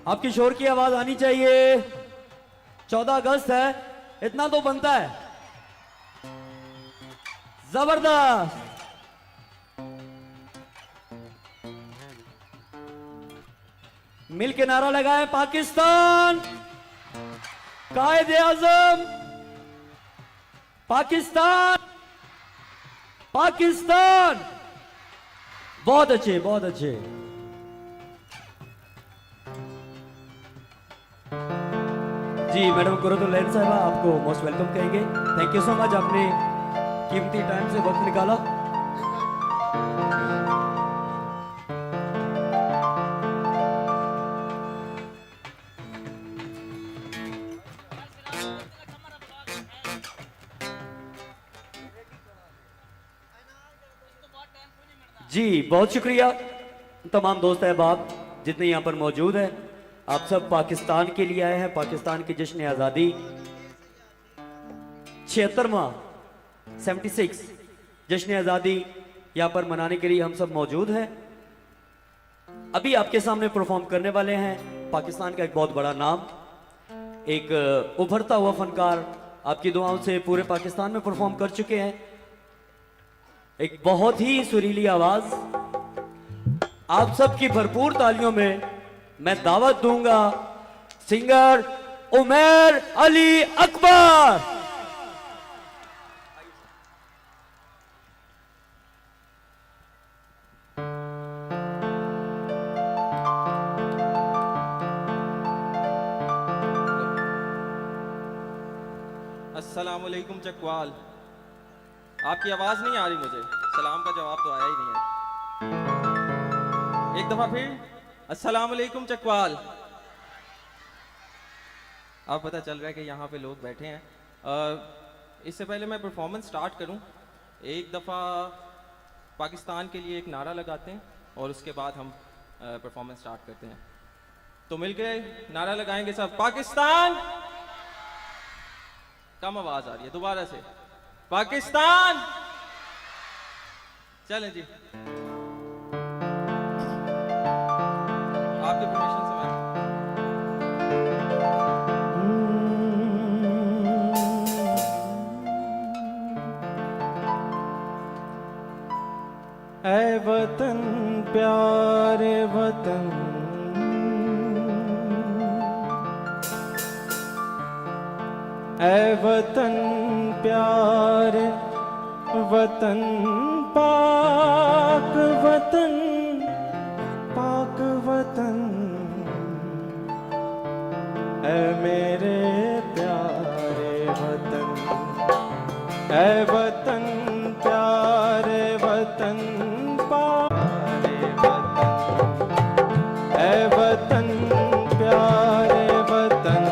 आपकी शोर की आवाज आनी चाहिए। 14 अगस्त है, इतना तो बनता है। जबरदस्त। मिल के नारा लगाए, पाकिस्तान, कायदे आजम, पाकिस्तान, पाकिस्तान। बहुत अच्छे, बहुत अच्छे। जी मैडम कुरतुल साहबा, आपको मोस्ट वेलकम कहेंगे। थैंक यू सो मच, आपने कीमती टाइम से वक्त निकाला। जी बहुत शुक्रिया तमाम दोस्त अहबाब जितने यहाँ पर मौजूद हैं। आप सब पाकिस्तान के लिए आए हैं, पाकिस्तान के जश्न आज़ादी 76वां 76 जश्न आज़ादी यहाँ पर मनाने के लिए हम सब मौजूद हैं। अभी आपके सामने परफॉर्म करने वाले हैं पाकिस्तान का एक बहुत बड़ा नाम, एक उभरता हुआ फनकार, आपकी दुआओं से पूरे पाकिस्तान में परफॉर्म कर चुके हैं। एक बहुत ही सुरीली आवाज, आप सबकी भरपूर तालियों में मैं दावत दूंगा सिंगर उमर अली अकबर। अस्सलाम वालेकुम चकवाल, आपकी आवाज नहीं आ रही मुझे, सलाम का जवाब तो आया ही नहीं है। एक दफा फिर, अस्सलाम वालेकुम चकवाल। अब पता चल रहा है कि यहाँ पे लोग बैठे हैं। इससे पहले मैं परफॉर्मेंस स्टार्ट करूँ, एक दफ़ा पाकिस्तान के लिए एक नारा लगाते हैं और उसके बाद हम परफॉर्मेंस स्टार्ट करते हैं। तो मिलके नारा लगाएंगे सब, पाकिस्तान। कम आवाज आ रही है, दोबारा से, पाकिस्तान। चलें जी, आपके परमिशन से मैं। ऐ वतन प्यारे वतन, ऐ वतन प्यारे वतन, पाक वतन, पाक वतन, ऐ मेरे प्यारे वतन, ऐ वतन प्यारे वतन, प्यारे वतन, ऐ वतन प्यारे वतन।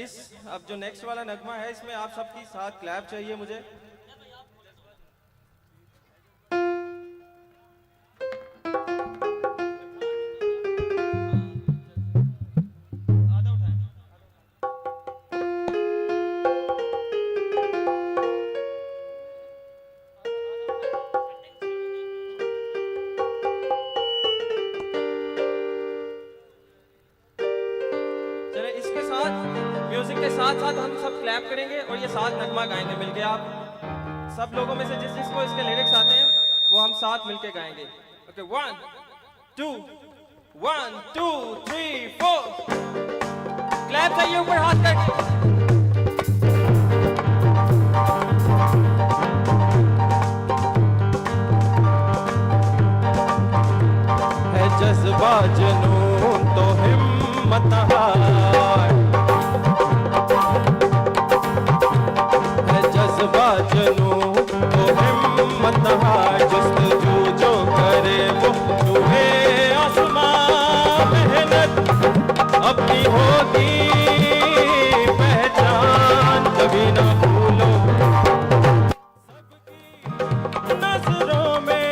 अब जो नेक्स्ट वाला नगमा है इसमें आप सबकी साथ क्लैप चाहिए मुझे। चले इसके साथ म्यूजिक के साथ साथ हम सब क्लैप करेंगे और ये साथ नगमा गाएंगे मिलके। आप सब लोगों में से जिस जिसको इसके लिरिक्स आते हैं वो हम साथ मिलके गाएंगे। ओके 1 2 1 2 3 4 क्लैप चाहिए ऊपर हाथ करके। है जज्बा जुनून तो हिम्मत हार, है जज्बा जुनून तो हिम्मत हार, जुस्तजू जो करे वो छुए आसमां, मेहनत अपनी होगी पहचान, कभी ना भूलो सबकी नजरों में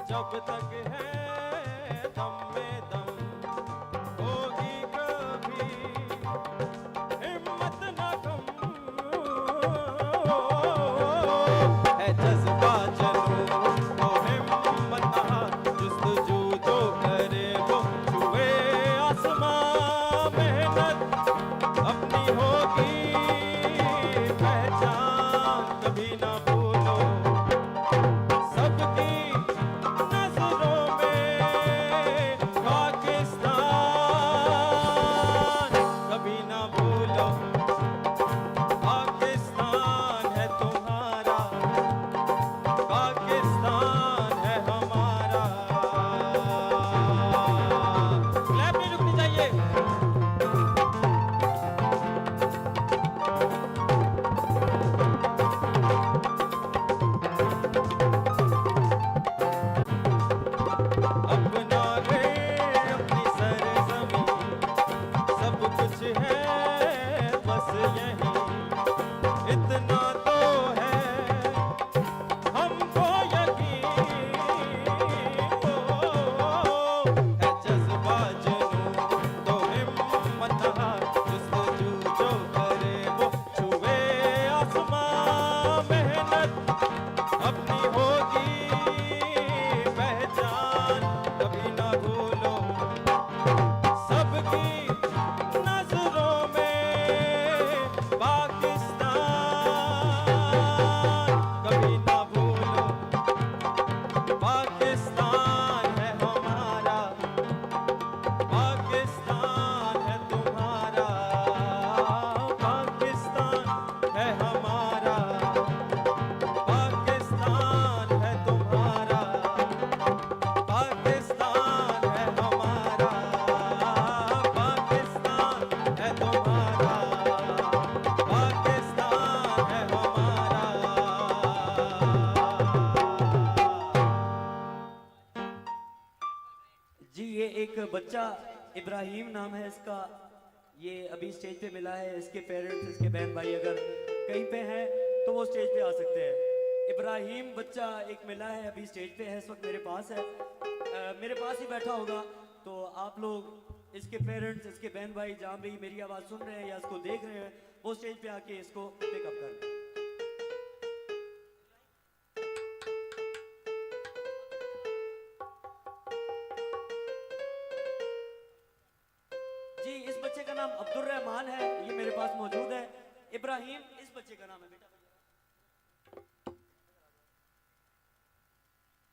जब तक है दम में दम, होगी कभी हिम्मत न कम, है जज्बा जुनून तो हिम्मत हार, जुस्तजू जो करे वो छुए आसमां, मेहनत अपनी होगी पहचान, कभी ना भूलो सबकी बच्चा इब्राहिम नाम है इसका, ये अभी स्टेज पे मिला है। इसके पेरेंट्स, इसके बहन भाई अगर कहीं पे हैं तो वो स्टेज पे आ सकते हैं। इब्राहिम बच्चा एक मिला है, अभी स्टेज पे है, इस वक्त मेरे पास है, मेरे पास ही बैठा होगा। तो आप लोग इसके पेरेंट्स, इसके बहन भाई जहाँ भी मेरी आवाज़ सुन रहे हैं या इसको देख रहे हैं, वो स्टेज पे आके इसको पिकअप कर लें। अब्दुल रहमान है, ये मेरे पास मौजूद है। इब्राहिम इस बच्चे का नाम है बेटा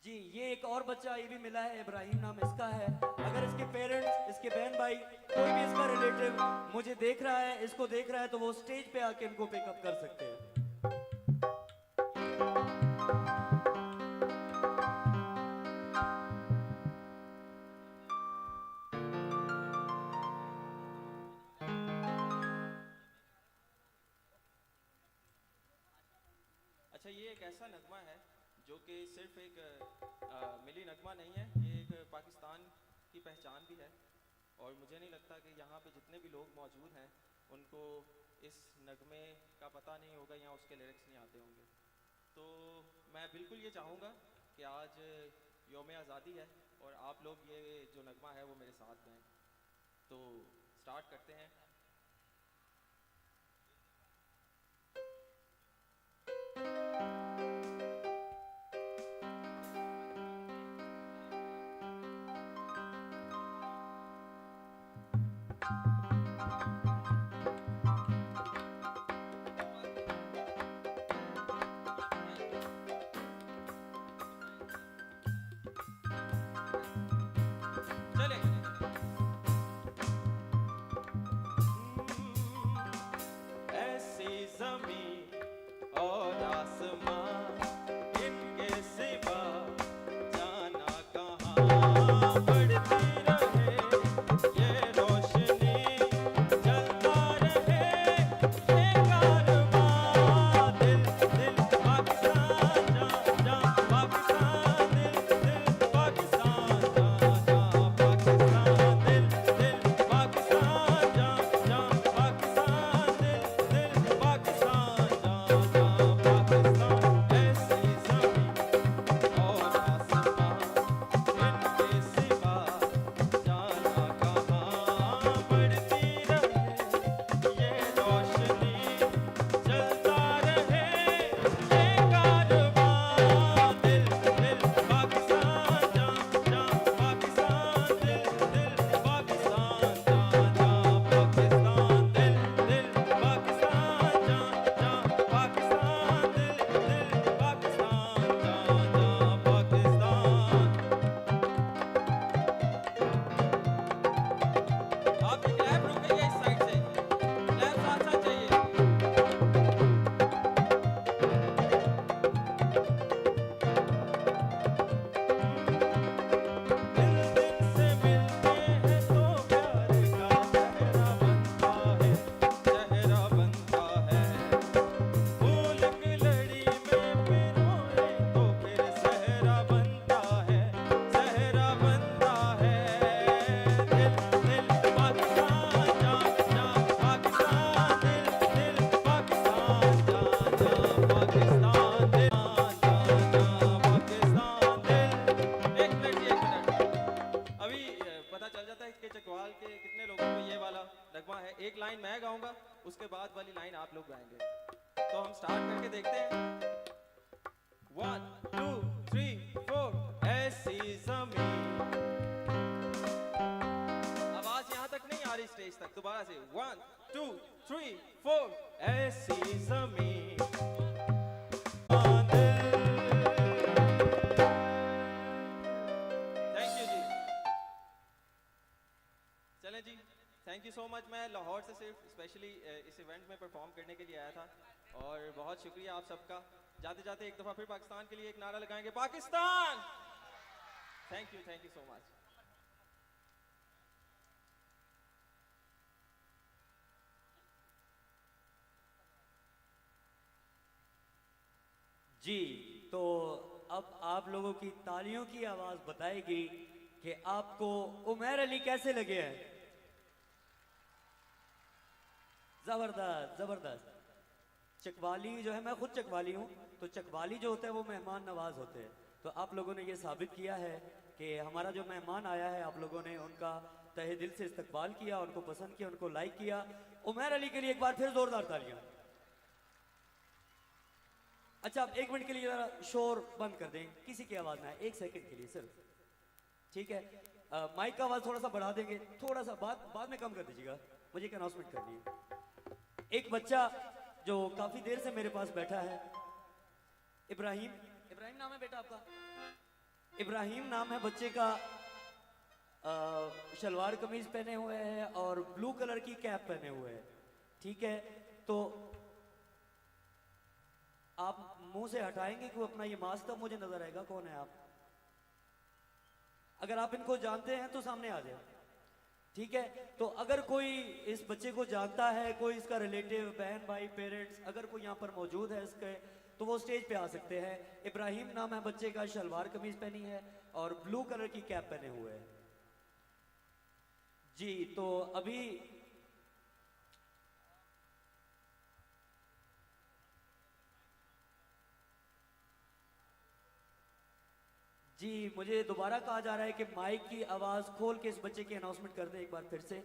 जी। ये एक और बच्चा ये भी मिला है, इब्राहिम नाम इसका है। अगर इसके पेरेंट्स, इसके बहन भाई, कोई भी इसका रिलेटिव मुझे देख रहा है, इसको देख रहा है, तो वो स्टेज पे आके इनको पिकअप कर सकते हैं। अच्छा, ये एक ऐसा नगमा है जो कि सिर्फ एक मिली नगमा नहीं है, ये एक पाकिस्तान की पहचान भी है। और मुझे नहीं लगता कि यहाँ पे जितने भी लोग मौजूद हैं उनको इस नगमे का पता नहीं होगा या उसके लिरिक्स नहीं आते होंगे। तो मैं बिल्कुल ये चाहूँगा कि आज यौम आज़ादी है और आप लोग ये जो नगमा है वो मेरे साथ गाएं। तो स्टार्ट करते हैं। चले। ऐसी ज़मीन और आसमां, इनके सिवा जाना कहाँ। बढ़ती रहे ये रोशनी, चलता रहे ये कारवां। दिल दिल पाकिस्तान, जा जा पाकिस्तान, दिल दिल पाकिस्तान, जा जा पाकिस्तान, दिल दिल पाकिस्तान, जा जा पाकिस्तान, दिल दिल पाकिस्तान, जा जा पाकिस्तान। ऐसी ज़मीन और आसमां, इनके सिवा जाना कहाँ। बढ़ती रहे ये रोशनी, चलता रहे ये कारवां। दिल दिल पाकिस्तान, जा जा पाकिस्तान, दिल दिल पाकिस्तान, जा जा पाकिस्तान, दिल दिल पाकिस्तान, जा जा पाकिस्तान, दिल दिल पाकिस्तान, जा जा पाकिस्तान। आपकी क्लैप रुक गई है इस साइड से, क्लैप साथ साथ चाहिए। दिल दिल से मिलते हैं तो प्यार का चेहरा बनता है, चेहरा बनता है। फूल की लड़ी में पिरोए तो फिर सहरा बनता है, सहरा बनता है। दिल दिल पाकिस्तान, जा जा पाकिस्तान, दिल दिल पाकिस्तान, जा जा पाकिस्तान, दिल जा जा पाकिस्तान, दिल। एक मिनट, एक मिनट। अभी पता चल जाता है कि चकवाल के कितने लोगों को ये वाला नगमा है। एक लाइन मैं गाऊंगा, उसके बाद वाली लाइन आप लोग गाएंगे। तो हम स्टार्ट करके देखते हैं। 1 2 3 4। ऐसी ज़मीन, आवाज यहां तक नहीं आ रही, स्टेज तक। दोबारा से 1 2 3 4। ऐसी ज़मीन, थैंक यू जी। चलें जी, थैंक यू सो मच। मैं लाहौर से सिर्फ स्पेशली इस इवेंट में परफॉर्म करने के लिए आया था और बहुत शुक्रिया आप सबका। जाते जाते एक दफ़ा फिर पाकिस्तान के लिए एक नारा लगाएंगे, Pakistan. Thank you so much. जी, तो अब आप लोगों की तालियों की आवाज बताएगी कि आपको उमैर अली कैसे लगे हैं। जबरदस्त जबरदस्त। चकवाली जो है, मैं खुद चकवाली हूँ, तो चकवाली जो होता है वो मेहमान नवाज होते हैं। तो आप लोगों ने ये साबित किया है कि हमारा जो मेहमान आया है, आप लोगों ने उनका तहे दिल से इस्तकबाल किया, उनको पसंद किया, उनको लाइक किया। उमैर अली के लिए एक बार फिर जोरदार तालियां। अच्छा, आप 1 मिनट के लिए जरा शोर बंद कर दें, किसी की आवाज ना है, 1 सेकंड के लिए सिर्फ। ठीक है, माइक का आवाज थोड़ा सा बढ़ा देंगे, थोड़ा सा बाद में कम कर दीजिएगा। मुझे एक अनाउंसमेंट करनी है। एक बच्चा जो काफी देर से मेरे पास बैठा है, इब्राहिम, इब्राहिम नाम है बेटा आपका? इब्राहिम नाम है बच्चे का। शलवार कमीज पहने हुए है और ब्लू कलर की कैप पहने हुए है, ठीक है? तो आप मुंह से हटाएंगे कि अपना ये मास्क, तब मुझे नजर आएगा कौन है आप। अगर आप इनको जानते हैं तो सामने आ जाए, ठीक है? तो अगर कोई इस बच्चे को जानता है, कोई इसका रिलेटिव, बहन भाई, पेरेंट्स, अगर कोई यहाँ पर मौजूद है इसके, तो वो स्टेज पे आ सकते हैं। इब्राहिम नाम है बच्चे का, शलवार कमीज पहनी है और ब्लू कलर की कैप पहने हुए है जी। तो अभी जी मुझे दोबारा कहा जा रहा है कि माइक की आवाज खोल के इस बच्चे की अनाउंसमेंट कर दें एक बार फिर से।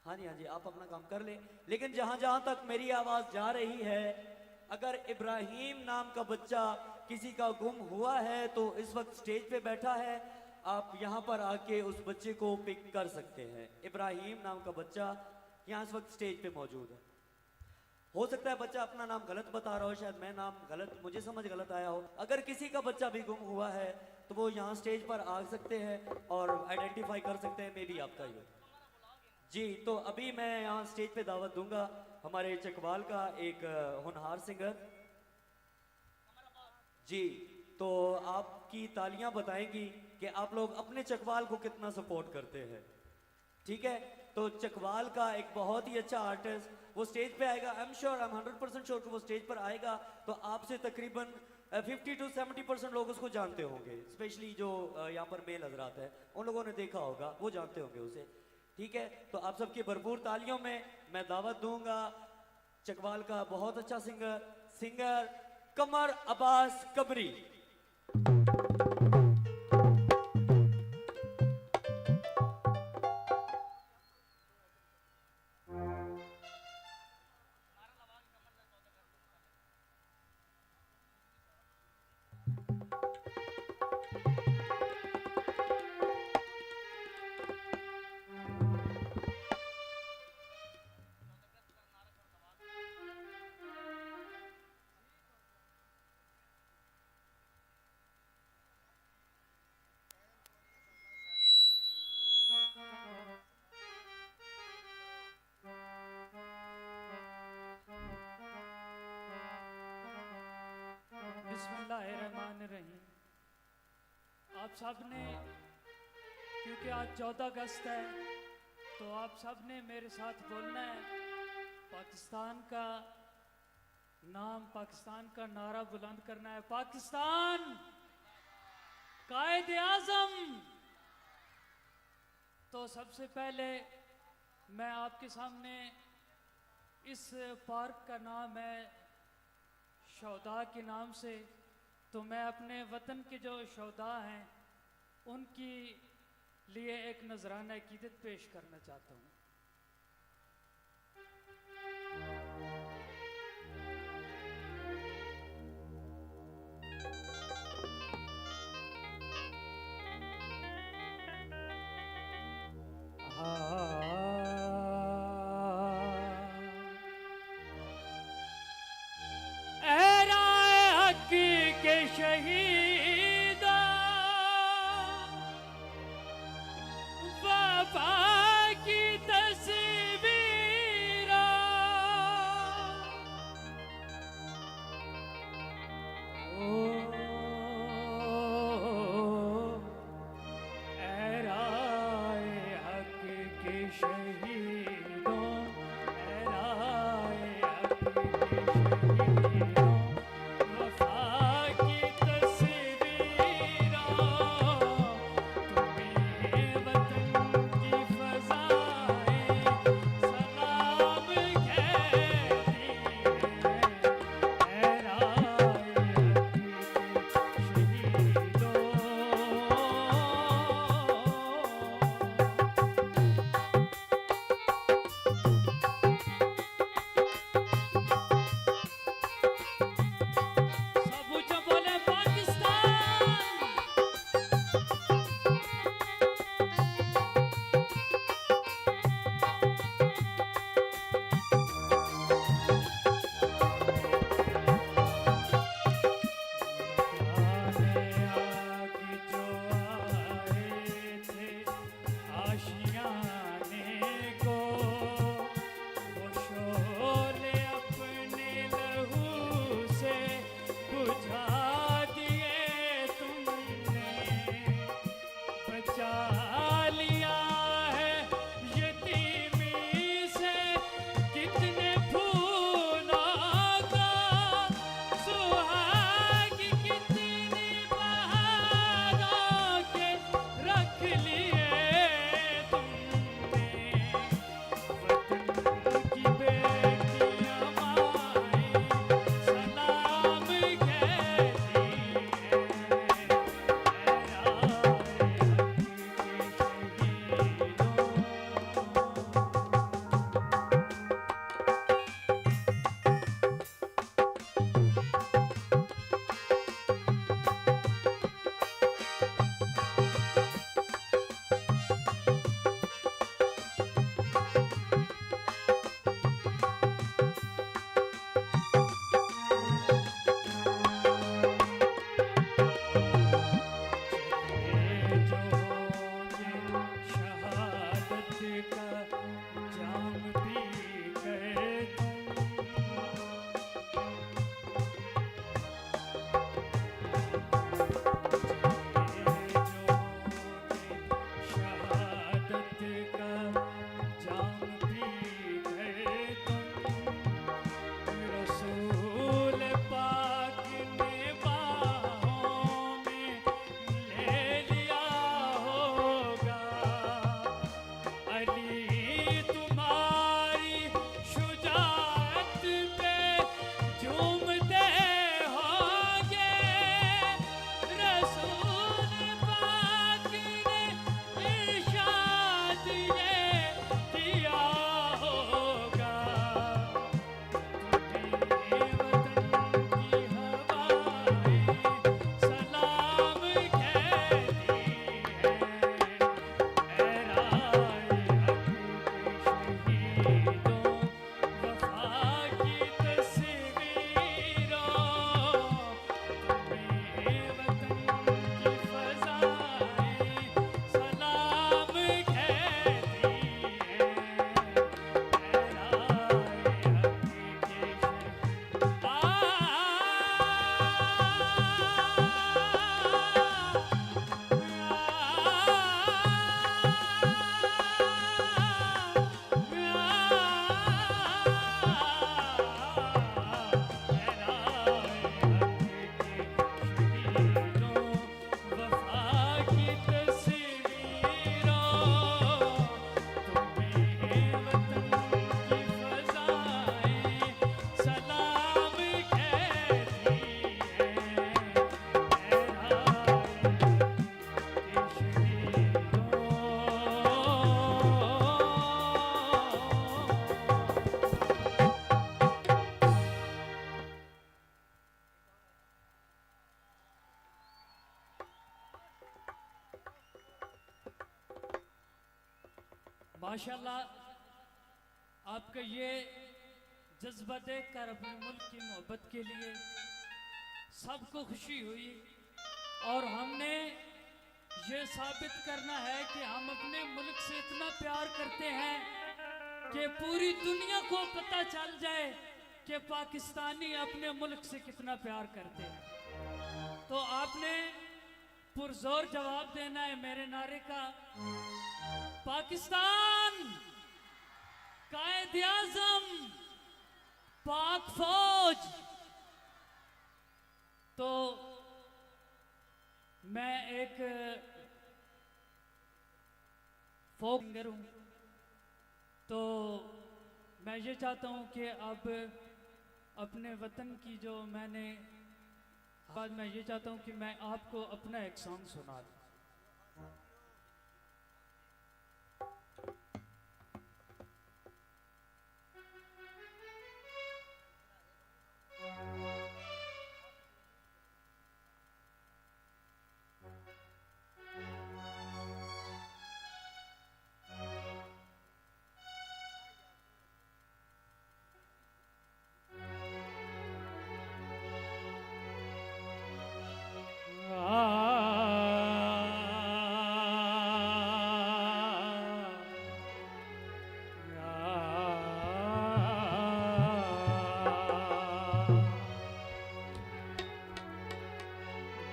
हाँ जी, हाँ जी, आप अपना काम कर लें, लेकिन जहां जहां तक मेरी आवाज जा रही है, अगर इब्राहिम नाम का बच्चा किसी का गुम हुआ है तो इस वक्त स्टेज पे बैठा है, आप यहां पर आके उस बच्चे को पिक कर सकते हैं। इब्राहिम नाम का बच्चा यहां इस वक्त स्टेज पे मौजूद है। हो सकता है बच्चा अपना नाम गलत बता रहा हो, शायद मैं नाम गलत, मुझे समझ गलत आया हो। अगर किसी का बच्चा भी गुम हुआ है तो वो यहाँ स्टेज पर आ सकते हैं और आइडेंटिफाई कर सकते हैं, मे बी आपका ही हो जी। तो अभी मैं यहाँ स्टेज पे दावत दूंगा हमारे चकवाल का एक होनहार सिंगर जी। तो आपकी तालियां बताएंगी कि आप लोग अपने चकवाल को कितना सपोर्ट करते हैं, ठीक है? तो चकवाल का एक बहुत ही अच्छा आर्टिस्ट वो स्टेज पे आएगा। I am sure, I am 100% sure कि वो स्टेज पर आएगा तो आपसे तकरीबन 50 to 70% लोग उसको जानते होंगे, स्पेशली जो यहाँ पर मेल हजरात है, उन लोगों ने देखा होगा, वो जानते होंगे उसे, ठीक है? तो आप सबकी भरपूर तालियों में मैं दावत दूंगा चकवाल का बहुत अच्छा सिंगर कमर अब्बास कबरी। बिस्मिल्लाहिर्रहमानिर्रहीम। आप सब ने, क्योंकि आज 14 अगस्त है, तो आप सब ने मेरे साथ बोलना है, पाकिस्तान का नाम, पाकिस्तान का नारा बुलंद करना है, पाकिस्तान कायद आज़म। तो सबसे पहले मैं आपके सामने, इस पार्क का नाम है शौदा के नाम से, तो मैं अपने वतन के जो शौदा हैं उनकी लिए एक नजराना अकीदत पेश करना चाहता हूँ। के शहीदा वफा की माशाल्लाह आपका ये जज्बा देखकर अपने मुल्क की मोहब्बत के लिए सबको खुशी हुई और हमने ये साबित करना है कि हम अपने मुल्क से इतना प्यार करते हैं कि पूरी दुनिया को पता चल जाए कि पाकिस्तानी अपने मुल्क से कितना प्यार करते हैं। तो आपने पुरजोर जवाब देना है मेरे नारे का, पाकिस्तान कायद-ए-आज़म पाक फौज। तो मैं एक फोक सिंगर हूँ, तो मैं ये चाहता हूँ कि अब अपने वतन की जो मैंने बाद मैं ये चाहता हूँ कि मैं आपको अपना एक सॉन्ग सुना दूँ।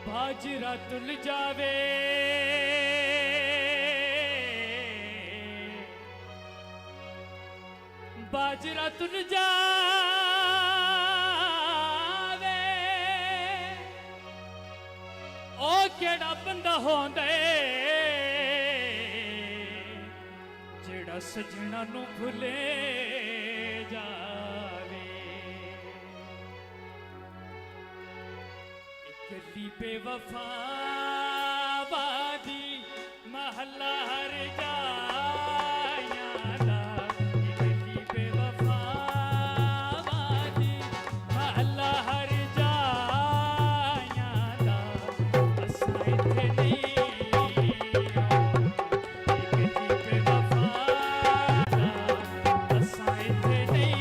बाजरा तुल जावे बाजरा तुल जावे ओ केड़ा बंदा होंदा जेड़ा सजना नू भुले जावे। गली बेवफा बादी महल्ला हर जाया दा, गली बेवफा बादी महल्ला हर जाया दा, असां इत्थे नहीं गली बेवफा दा, असां इत्थे नहीं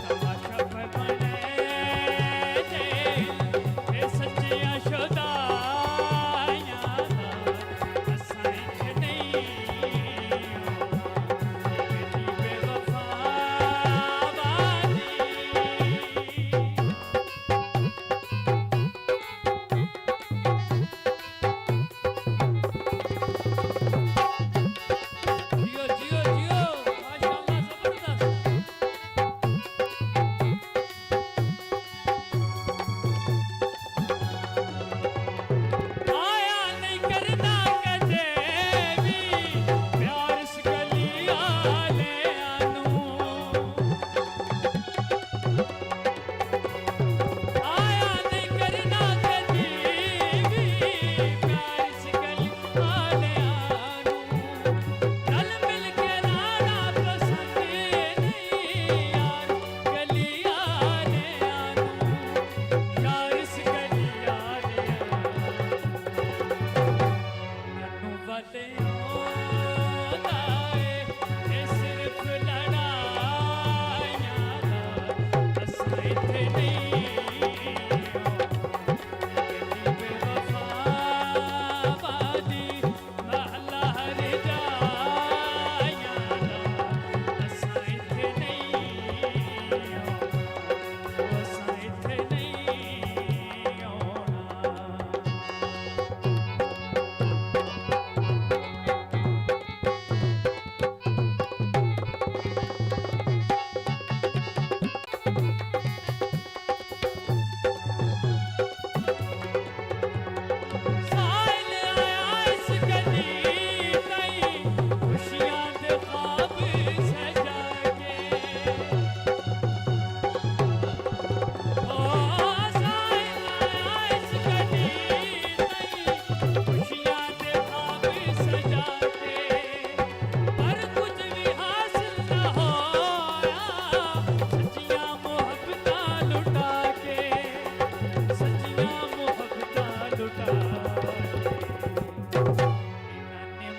तमाशा पे बने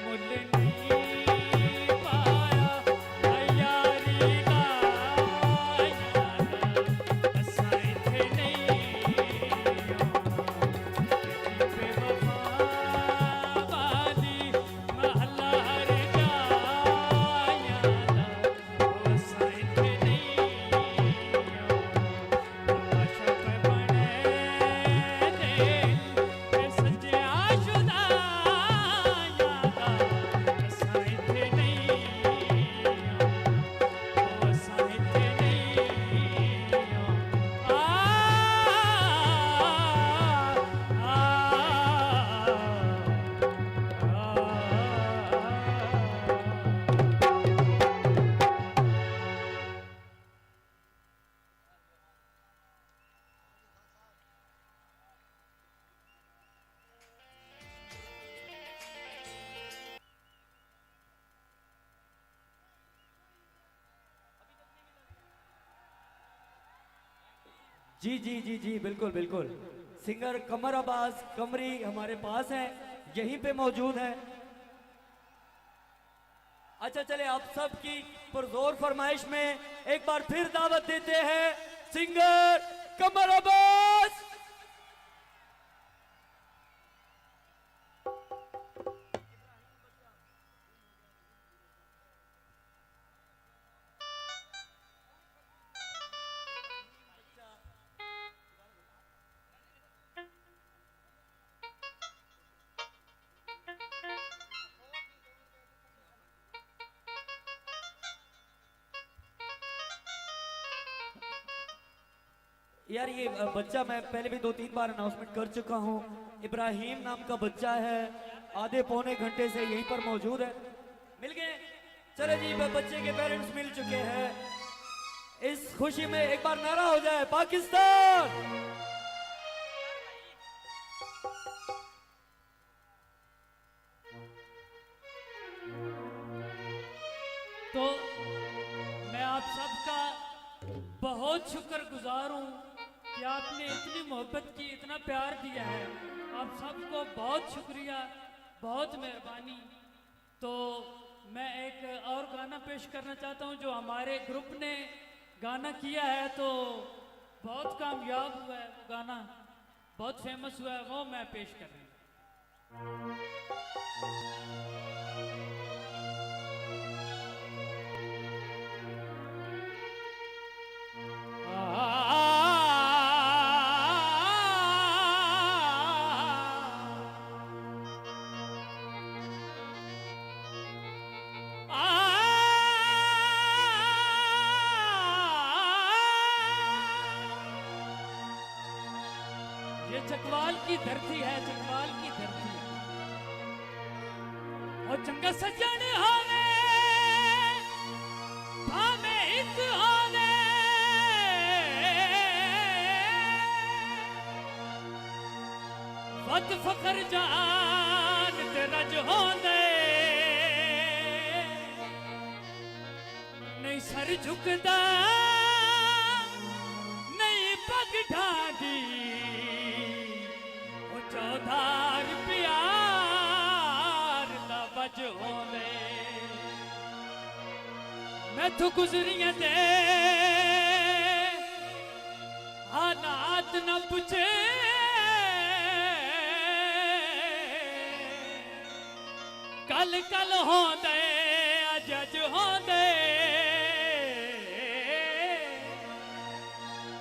मुल नहीं जी जी जी जी, बिल्कुल बिल्कुल। सिंगर कमर अब्बास कमरी हमारे पास हैं, यहीं पे मौजूद हैं। अच्छा चले, आप सबकी पुरजोर फरमाइश में एक बार फिर दावत देते हैं सिंगर कमर अब्बास। यार ये बच्चा मैं पहले भी 2-3 बार अनाउंसमेंट कर चुका हूँ। इब्राहिम नाम का बच्चा है, आधे पौने घंटे से यहीं पर मौजूद है। मिल गए? चले जी, बच्चे के पेरेंट्स मिल चुके हैं। इस खुशी में एक बार नारा हो जाए, पाकिस्तान। तो मैं आप सबका बहुत शुक्रगुजार हूँ कि आपने इतनी मोहब्बत की, इतना प्यार दिया है। आप सबको बहुत शुक्रिया, बहुत मेहरबानी। तो मैं एक और गाना पेश करना चाहता हूँ जो हमारे ग्रुप ने गाना किया है, तो बहुत कामयाब हुआ है वो गाना, बहुत फेमस हुआ है, वो मैं पेश कर रही हूँ। ये चकवाल की धरती है, चकवाल की धरती है। और चंगा सज्जन होवे भावे इत होवे, वत फकर जान ते रज होंदे, नहीं सर झुकदा नहीं पग ढांदी, चौधार प्यार दा बज होवे। मैं तो गुजरियां दे हालात न पूछे, कल कल होंदे अज अज होंदे,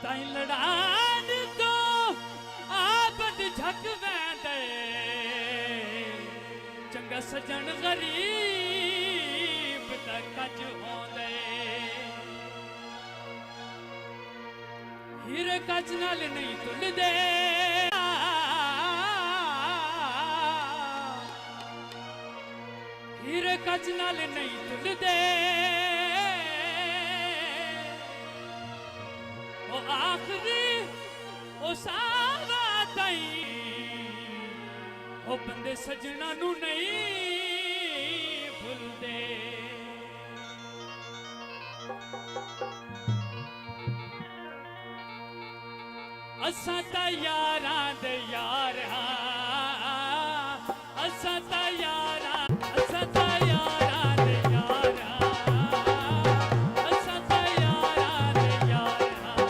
ताई लड़ान को आबद झक वैंदे, चंगा सजन गरीब दा कज होंदे। हीरे कज नाल नहीं तुलदे, हीरे कज नाल नहीं तुलदे, ओ आखरी ओ सावा ताई, ओ बंदे सजना नू नहीं भुलदे। असां ता यारां दे यार हां, असां ता यारां, असां ता यारां दे यार हां, असां ता यारां दे यार हां।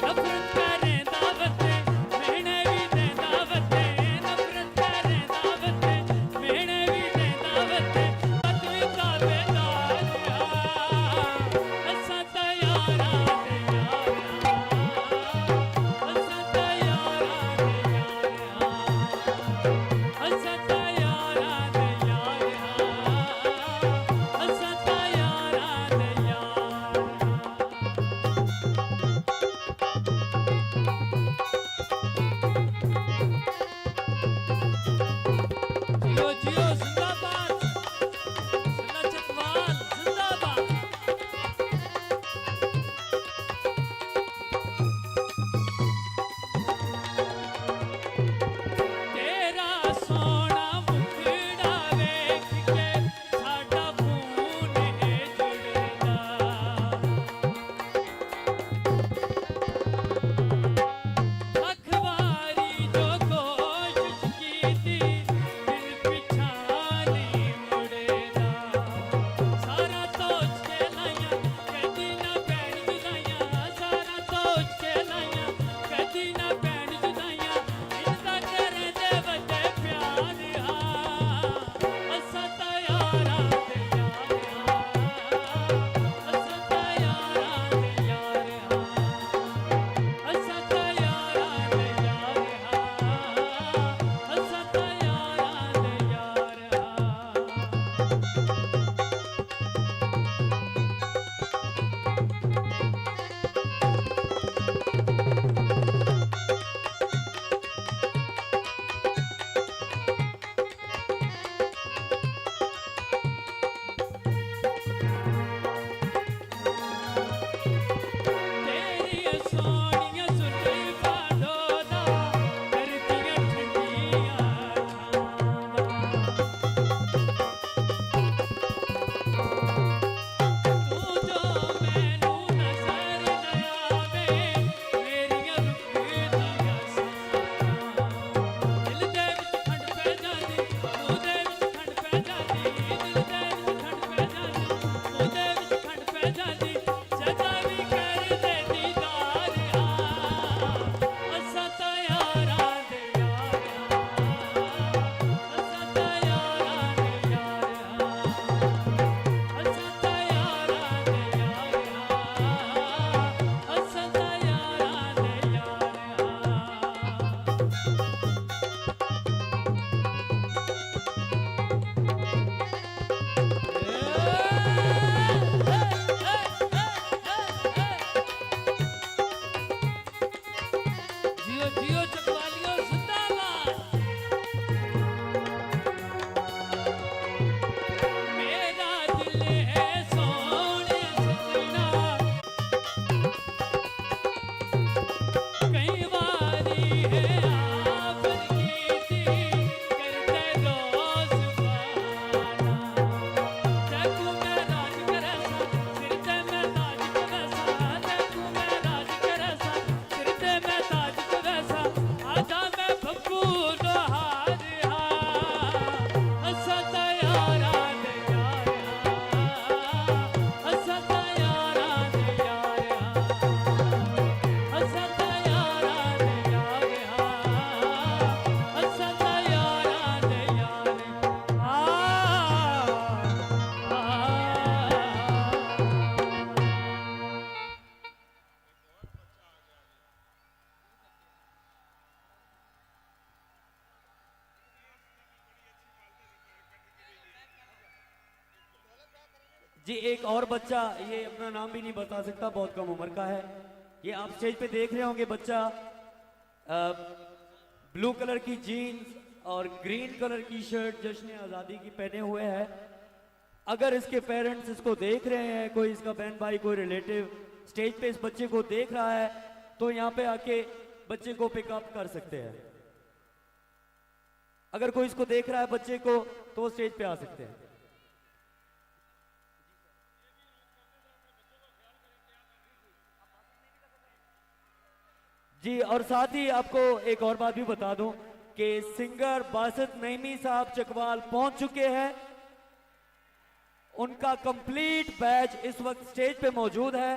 नफरत करें दावते मेहने भी दे दावते, नफरत करें दावते मेहने भी दे दावते, बात भी ताबेदार हां, असां ता यारां दे यार हां, असां ता यारां दे यार हां, असां ता यारां जियो चकवालियो जिंदाबाद। मेरा दिल है सोने सजना, कई बारी है आपकी थी करते रोज बाना। देखूं मैं राज करसा सिर ते मैं ताज करसा, देखूं मैं राज करसा सिर ते मैं ताज करसा। आजा मैं बब्बू लोहार हंसा यारा दे यारा, हंसा यारा दे यारा, हंसा यारा दे यारा, हंसा यारा दे यारा। जी एक और बच्चा, ये अपना नाम भी नहीं बता सकता, बहुत कम उम्र का है। ये आप स्टेज पे देख रहे होंगे बच्चा ब्लू कलर की जीन्स और ग्रीन कलर की शर्ट जश्न आज़ादी की पहने हुए है। अगर इसके पेरेंट्स इसको देख रहे हैं, कोई इसका बहन भाई कोई रिलेटिव स्टेज पे इस बच्चे को देख रहा है, तो यहाँ पे आके बच्चे को पिकअप कर सकते हैं। अगर कोई इसको देख रहा है बच्चे को, तो वो स्टेज पे आ सकते हैं। जी और साथ ही आपको एक और बात भी बता दूं कि सिंगर बासित नईमी साहब चकवाल पहुंच चुके हैं। उनका कंप्लीट बैच इस वक्त स्टेज पे मौजूद है,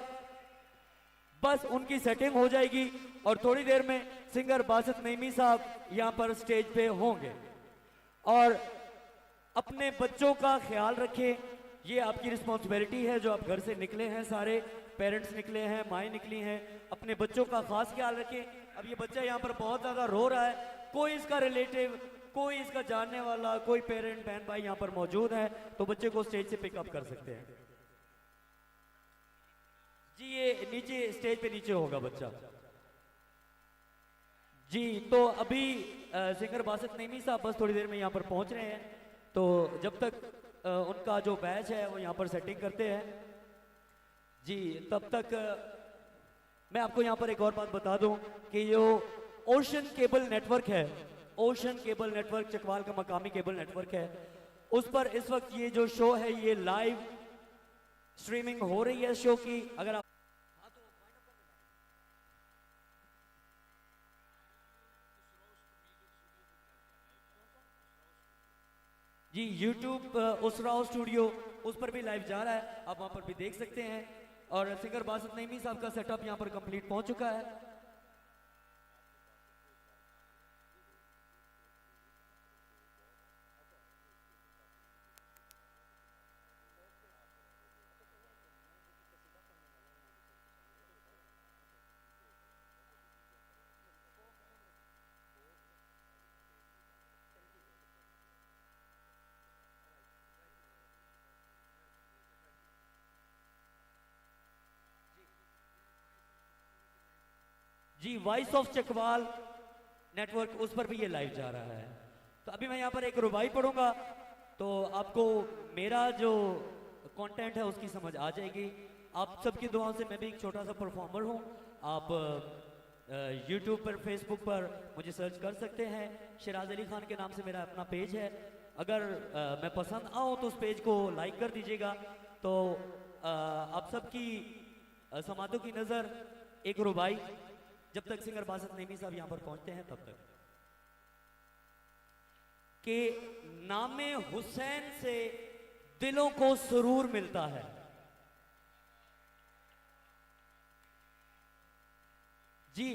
बस उनकी सेटिंग हो जाएगी और थोड़ी देर में सिंगर बासित नईमी साहब यहां पर स्टेज पे होंगे। और अपने बच्चों का ख्याल रखें, ये आपकी रिस्पॉन्सिबिलिटी है। जो आप घर से निकले हैं, सारे पेरेंट्स निकले हैं, माएँ निकली हैं, अपने बच्चों का खास ख्याल रखें। अब ये बच्चा यहाँ पर बहुत ज़्यादा रो रहा है, कोई इसका रिलेटिव, कोई इसका जानने वाला, कोई पेरेंट बहन भाई यहाँ पर मौजूद है, तो बच्चे को स्टेज से पिकअप कर सकते हैं। जी ये नीचे स्टेज पे नीचे होगा बच्चा। जी तो अभी सिंगर बासित नईमी साहब बस थोड़ी देर में यहाँ पर पहुँच रहे हैं, तो जब तक उनका जो बैच है वो यहाँ पर सेटिंग करते हैं, जी तब तक मैं आपको यहाँ पर एक और बात बता दूं कि जो ओशन केबल नेटवर्क है, ओशन केबल नेटवर्क चकवाल का मकामी केबल नेटवर्क है, उस पर इस वक्त ये जो शो है ये लाइव स्ट्रीमिंग हो रही है शो की। अगर आप जी YouTube उसराव स्टूडियो उस पर भी लाइव जा रहा है, आप वहां पर भी देख सकते हैं। और सिंगर बासित नईमी साहब का सेटअप यहां पर कंप्लीट पहुंच चुका है। जी वॉइस ऑफ चकवाल नेटवर्क उस पर भी ये लाइव जा रहा है। तो अभी मैं यहाँ पर एक रुबाई पढ़ूंगा, तो आपको मेरा जो कंटेंट है उसकी समझ आ जाएगी। आप सबकी दुआओं से मैं भी एक छोटा सा परफॉर्मर हूँ। आप YouTube पर, फेसबुक पर मुझे सर्च कर सकते हैं। शिराज अली खान के नाम से मेरा अपना पेज है। अगर मैं पसंद आऊँ तो उस पेज को लाइक कर दीजिएगा। तो आप सबकी समातों की नज़र एक रुबाई, जब तक सिंगर बासित नईमी साहब यहां पर पहुंचते हैं तब तक, कि नामे हुसैन से दिलों को सुरूर मिलता है। जी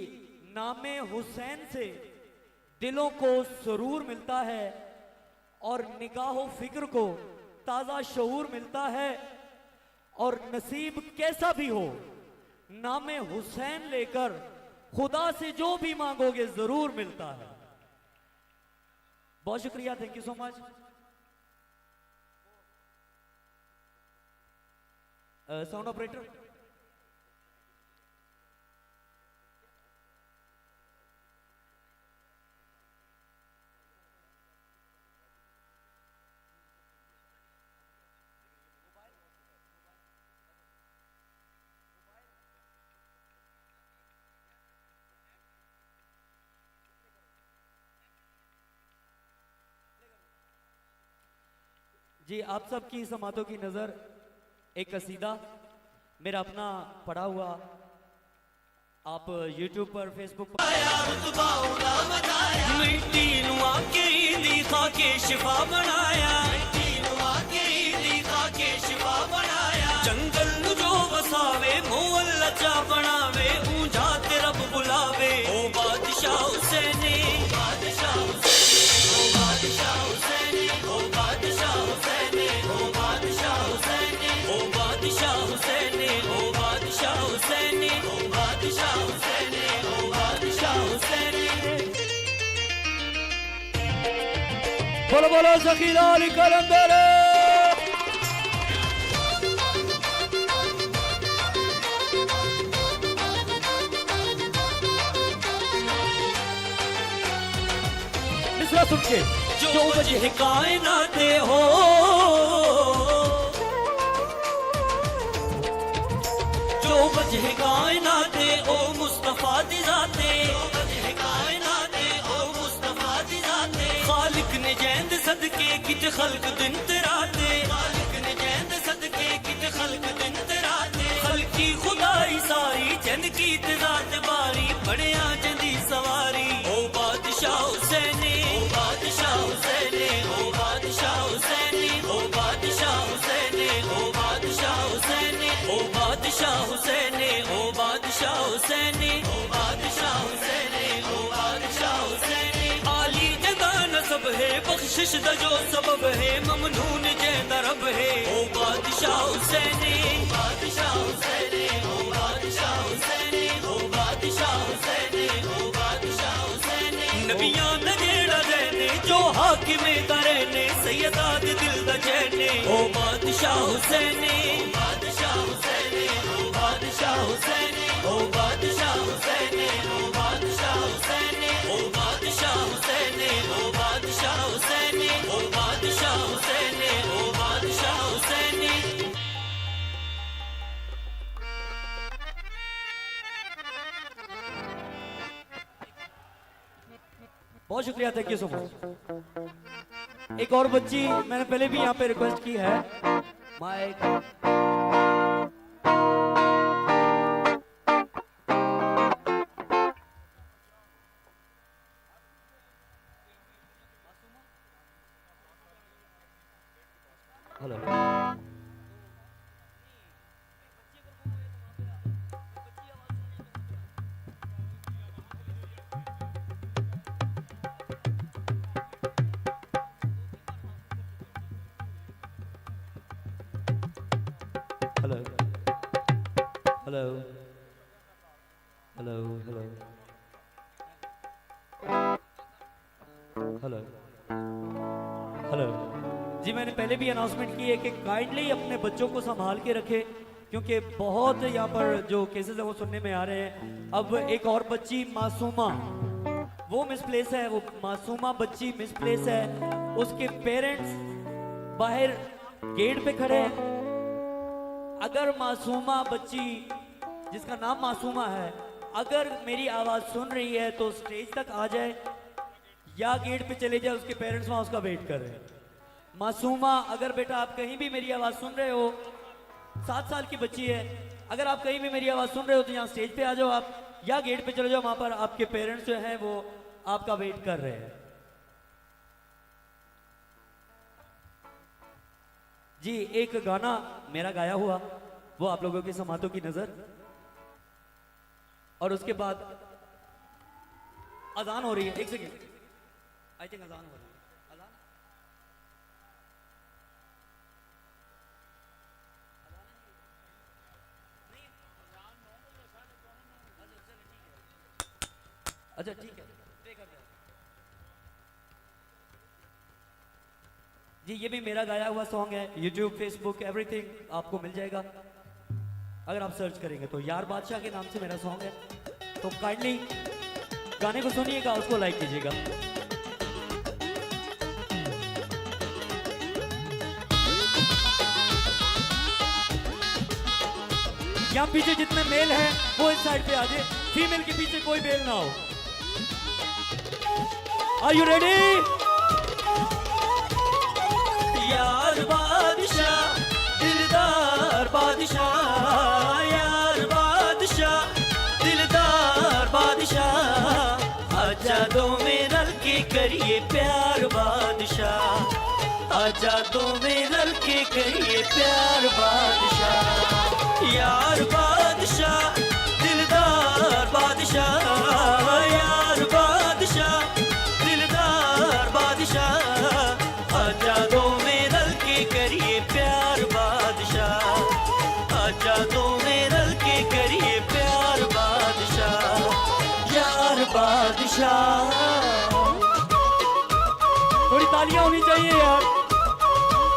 नामे हुसैन से दिलों को सुरूर मिलता है और निगाहो फिक्र को ताजा शऊर मिलता है। और नसीब कैसा भी हो, नामे हुसैन लेकर खुदा से जो भी मांगोगे जरूर मिलता है। बहुत शुक्रिया, thank you so much. Sound operator. जी आप सबकी समातों की नज़र एक कसीदा मेरा अपना पढ़ा हुआ आप YouTube पर Facebook पर मिट्टी नुआ के दी खाके शिफा बनाया जंगल नु जो वसावे मोहल्ला चा बनावे ऊंझा ते रब बुलावे ओ बादशाह हुसैनी बादशाह हुसैनी ओ बादशाह हुसैनी ओ बादशाह हुसैनी ओ बादशाह हुसैनी ओ बादशाह हुसैनी ओ बादशाह हुसैनी ओ बादशाह हुसैनी बोलो बोलो ज़कीला अली कलंदर मिसरा सुन के जो वजह कायनात हो जो वजह कायनात ओ मुस्तफा दी जाते वजह कायनात ओ मुस्तफा दी जाते खालिक ने जैंद सदके कित खल्क दिन तराते खालिक ने जैंद सदके कित खल्क दिन तराते खल्की खुदाई सारी जंद की तजात बारी बड़िया जंदी सवारी ओ बादशाह हुसैनी ओ बादशाह हुसैनी ओ बादशाह हुसैनी ओ बादशाह हुसैनी ओ बादशाह हुसैनी ओ बादशाह हुसैनी ओ बादशाह हुसैनी ओ बादशाह हुसैनी ओ बादशाह हुसैनी आली जगह नसब है बख्शिश दा जो सबब है ममनून जैदा रब है ओ बादशाह हुसैनी बादशाह हुसैनी ओ बादशाह हुसैनी ओ बादशाह हुसैनी ओ बादशाह हुसैनी नबियां दा जेड़ा रहने जो हाकिमे दा रहने सैयदा दे दिल दा चैने ओ बादशाह हुसैनी बादशाह हुसैनी ओ बादशाह हुसैनी ओ बादशाह हुसैनी ओ बादशाह हुसैनी ओ बादशाह हुसैनी ओ बादशाह हुसैनी ओ बादशाह हुसैनी ओ बादशाह हुसैनी बहुत शुक्रिया थैंक यू सो मच एक और बच्ची मैंने पहले भी यहाँ पे रिक्वेस्ट की है mic hello hello hello hello hello hello hello जी मैंने पहले भी अनाउंसमेंट की है कि काइंडली अपने बच्चों को संभाल के रखें क्योंकि बहुत यहाँ पर जो केसेस है वो सुनने में आ रहे हैं अब एक और बच्ची मासूमा वो मिसप्लेस है वो मासूमा बच्ची मिसप्लेस है उसके पेरेंट्स बाहर गेट पे खड़े हैं अगर मासूमा बच्ची जिसका नाम मासूमा है अगर मेरी आवाज़ सुन रही है तो स्टेज तक आ जाए या गेट पे चले जाए उसके पेरेंट्स वहाँ उसका वेट कर रहे हैं मासूमा अगर बेटा आप कहीं भी मेरी आवाज़ सुन रहे हो 7 साल की बच्ची है अगर आप कहीं भी मेरी आवाज़ सुन रहे हो तो यहाँ स्टेज पे आ जाओ आप या गेट पे चले जाओ वहाँ पर आपके पेरेंट्स जो हैं वो आपका वेट कर रहे हैं जी एक गाना मेरा गाया हुआ वो आप लोगों की समातों की नजर और उसके बाद अजान हो रही है एक सेकेंड आई थिंक अजान हो रही है अजान अच्छा ठीक है जी ये भी मेरा गाया हुआ सॉन्ग है YouTube Facebook एवरीथिंग आपको मिल जाएगा अगर आप सर्च करेंगे तो यार बादशाह के नाम से मेरा सॉन्ग है तो काइंडली गाने को सुनिएगा उसको लाइक कीजिएगा यहाँ पीछे जितने मेल हैं वो इस साइड पे आ जाए फीमेल के पीछे कोई मेल ना हो आर यू रेडी यार बादशाह दिलदार बादशाह, यार बादशाह दिलदार बादशाह, आजा दो में रल के करिए प्यार बादशाह, आजा दो में रल के करिए प्यार बादशाह, यार बादशाह दिलदार बादशाह, यार बादशाह दिलदार बादशाह, आजा दो में रल के करिए प्यार बादशाह, आजा दो में रल के करिए प्यार बादशाह, यार बादशाह। थोड़ी तालियां होनी चाहिए यार,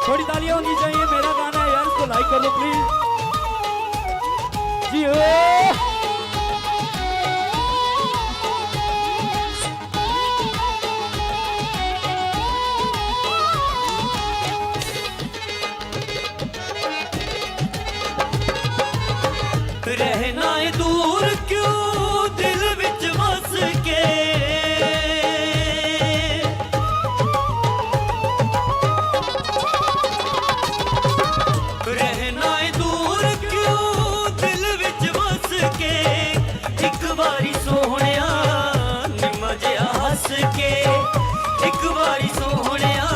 थोड़ी तालियां होनी चाहिए। मेरा गाना है यार, इसको लाइक कर लो प्लीज। जी हो रहना है दूर क्यों दिल विच बस के, रहना है दूर क्यों दिल विच बस के, एक बारी सोहणिया निम्मा जिहा हस के, एक बारी सोहणिया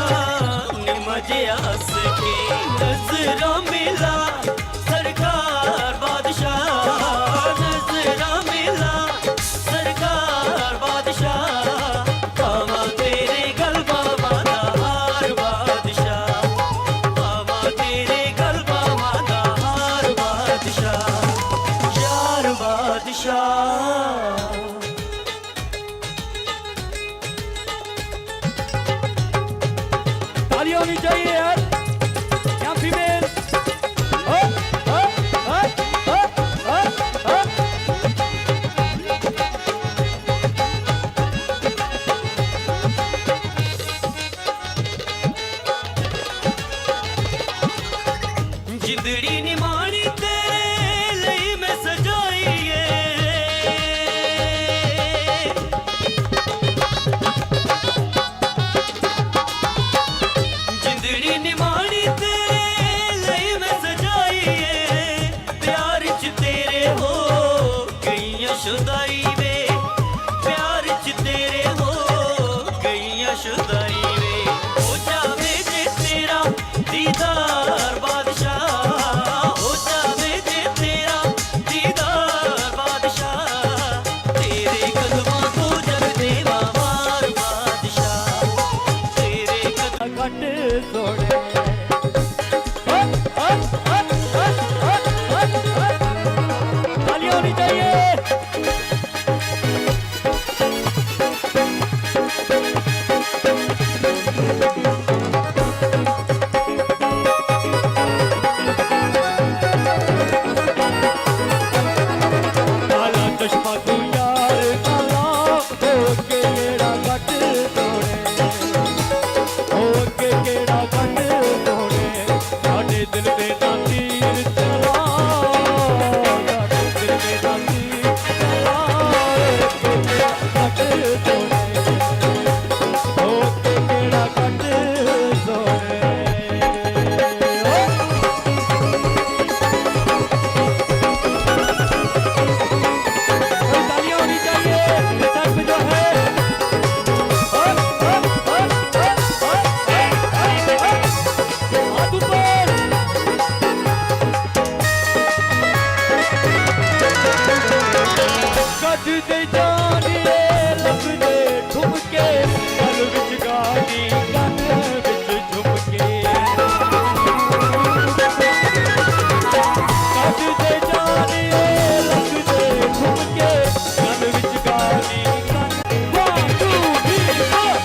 निम्मा जिहा हस के, नजरां मिला सरकार बादशाह, नजरां मिला सरकार बादशाह, पावां तेरे गलबां दा हार बादशाह, पावां तेरे गलबां दा हार बादशाह, यार बादशाह। तालियां होनी चाहिए यार, यहाँ फीमेल। जिंदड़ी निमाणी तेरे लिए मैं सजाई है, जिंदड़ी निमाणी तेरे लिए मैं सजाई है, प्यार च तेरे हो गईयां शुदाई वे, प्यार च तेरे हो गईयां शुदाई वे, हो जावे जे तेरा दीदार बादशाह, हो जावे जे तेरा दीदार बादशाह, तेरे कदमां तो जग देवा मार बादशाह, तेरे कदम घट सोने तालियां होनी चाहिए। काला चश्मा तू यार काला हो के केड़ा घट सोने, हो के केड़ा घट सोने, साडे दिल दे ना तीर चला, साडे दिल दे ना तीर चला, हो के केड़ा घट सोने, हो के केड़ा घट सोने। तालियां होनी चाहिए सर पे जो है। हाथ ऊपर। कद दे जानिए लगदे ठुमके, गल विच गानी कन विच झुमके, कद दे जानिए लगदे ठुमके, गल विच गानी कन। 1 2 3 4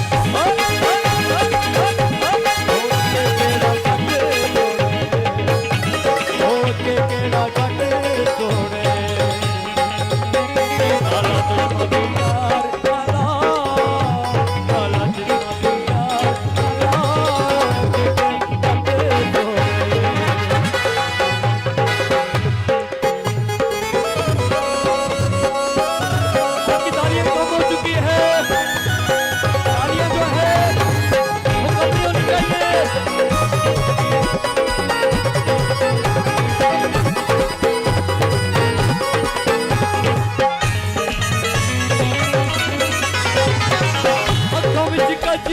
हो के केड़ा घट सोने,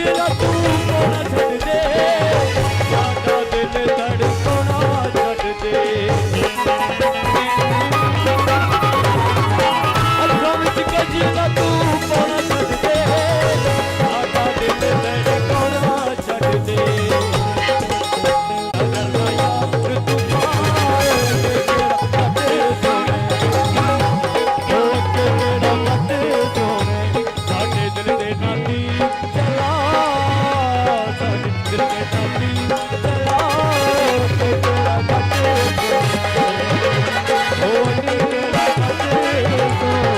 जिला तू कोना छड़ दे साडा दिल धड़कना छड़ दे अखों विच के जिला तू कोना छड़ दे साडा दिल धड़कना छड़ दे अगर ना यार तू आए तेरा मत सोने ओ तेरा मत सोने साडे दिल दे नाती चला साडे दिल दे नाती चला तेरा मत सोने ओ तेरा मत सोने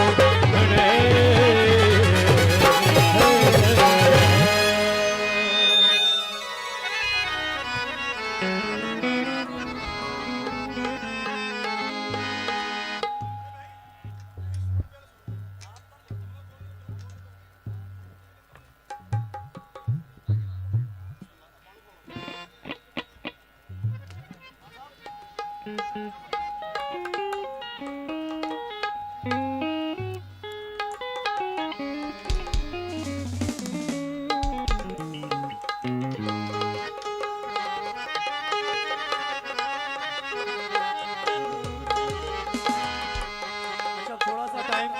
अच्छा थोड़ा सा टाइम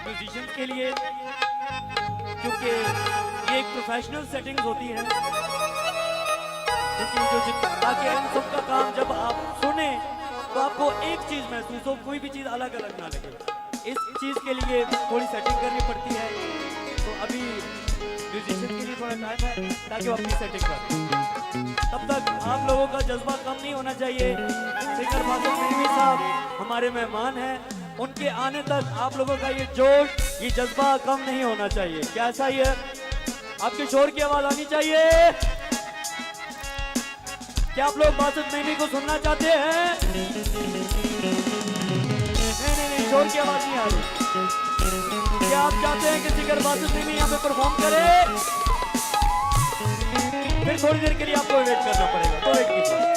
म्यूजिशियंस के लिए क्योंकि ये एक प्रोफेशनल सेटिंग्स होती है क्योंकि जो ताकि इन सब का काम जब आप सुने तो आपको एक चीज महसूस हो कोई भी चीज अलग अलग ना लगे इस चीज के लिए थोड़ी सेटिंग करनी पड़ती है तो अभी म्यूजिशियन के लिए थोड़ा टाइम है ताकि वो अपनी सेटिंग करें तब तक आप लोगों का जज्बा कम नहीं होना चाहिए सिंगर फातिमा नईमी साहब हमारे मेहमान हैं उनके आने तक आप लोगों का ये जोश ये जज्बा कम नहीं होना चाहिए क्या ऐसा ही है आपके शोर की आवाज आनी चाहिए क्या आप लोग बासित नईमी को सुनना चाहते हैं नहीं शोर की आवाज नहीं आ रही क्या आप चाहते हैं कि सिंगर बासित नईमी यहाँ पे परफॉर्म करे फिर थोड़ी देर के लिए आपको वेट करना पड़ेगा तो वेट कीजिए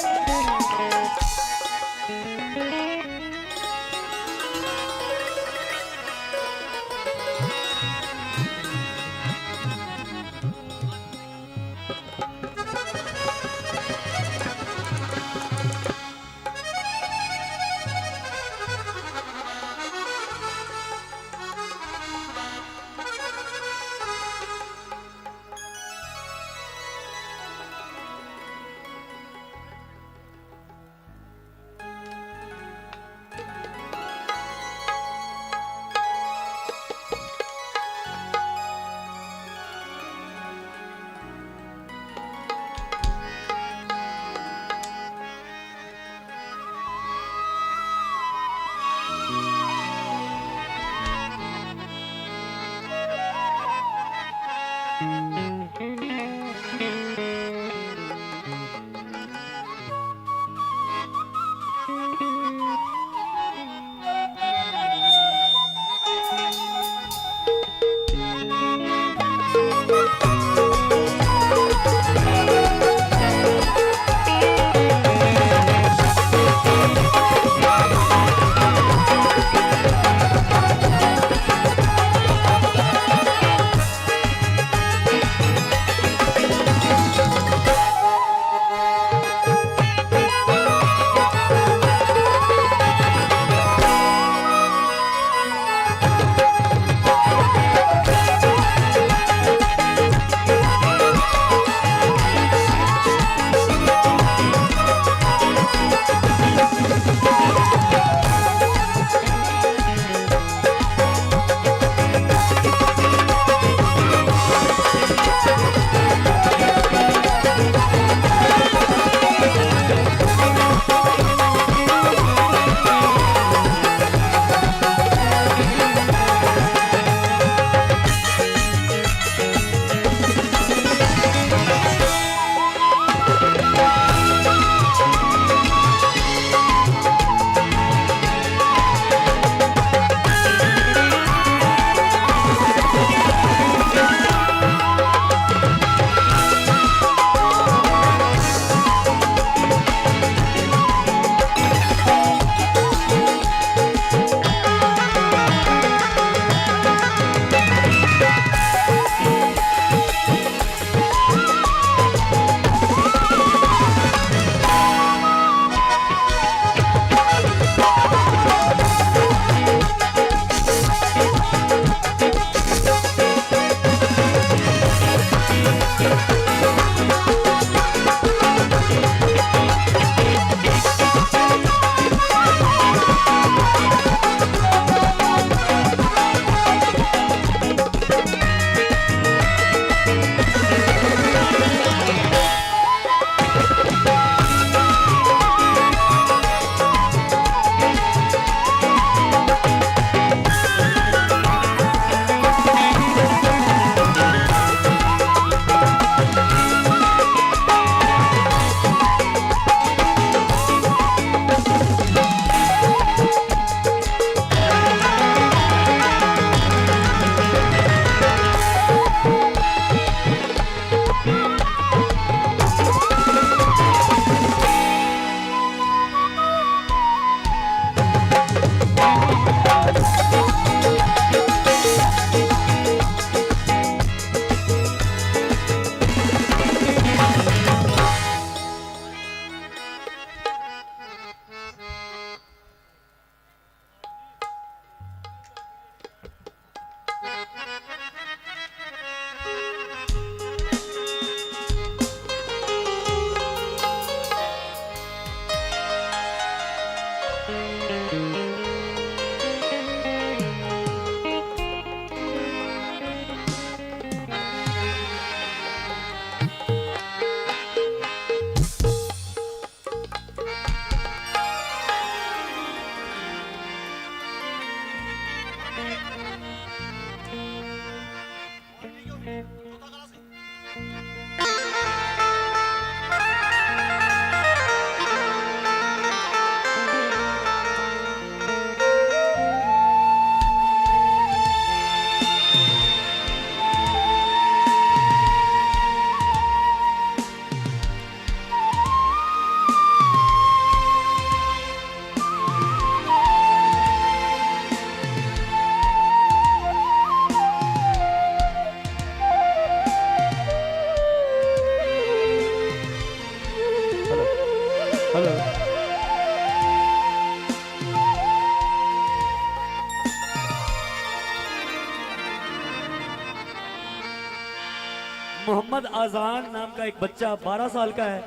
मोहम्मद आजान नाम का एक बच्चा 12 साल का है,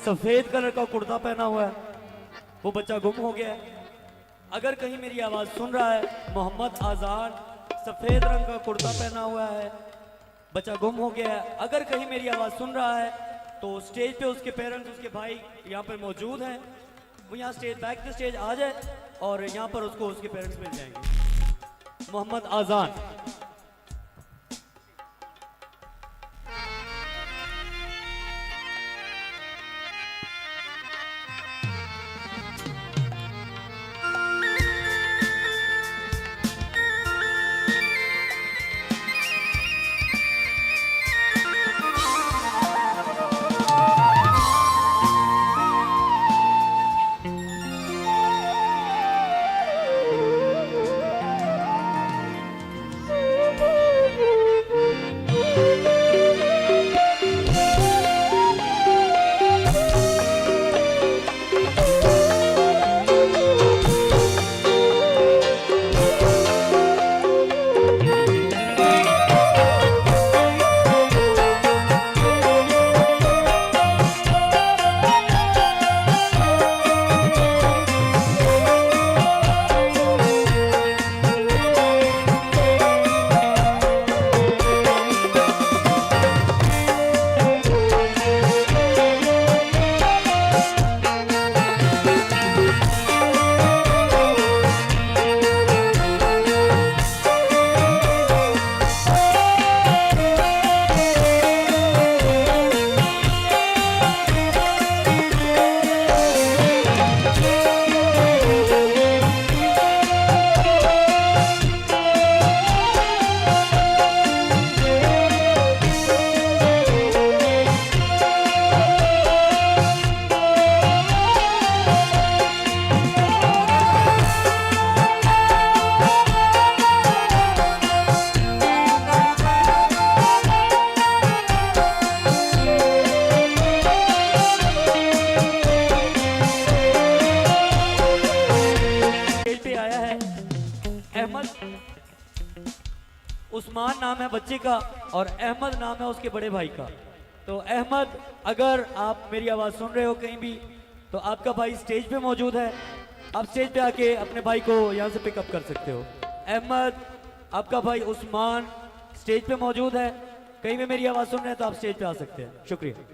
सफेद कलर का कुर्ता पहना हुआ है, वो बच्चा गुम हो गया है। अगर कहीं मेरी आवाज सुन रहा है, मोहम्मद आजान सफेद रंग का कुर्ता पहना हुआ है, बच्चा गुम हो गया है। अगर कहीं मेरी आवाज सुन रहा है तो स्टेज पे उसके पेरेंट्स, उसके भाई यहाँ पर मौजूद हैं, वो यहाँ स्टेज बैक द स्टेज आ जाए और यहाँ पर उसको उसके पेरेंट्स मिल जाएंगे। मोहम्मद आजान। उस्मान नाम है बच्चे का और अहमद नाम है उसके बड़े भाई का। तो अहमद, अगर आप मेरी आवाज़ सुन रहे हो कहीं भी, तो आपका भाई स्टेज पे मौजूद है, आप स्टेज पे आके अपने भाई को यहाँ से पिकअप कर सकते हो। अहमद, आपका भाई उस्मान स्टेज पे मौजूद है, कहीं भी मेरी आवाज़ सुन रहे हैं तो आप स्टेज पे आ सकते हैं। शुक्रिया।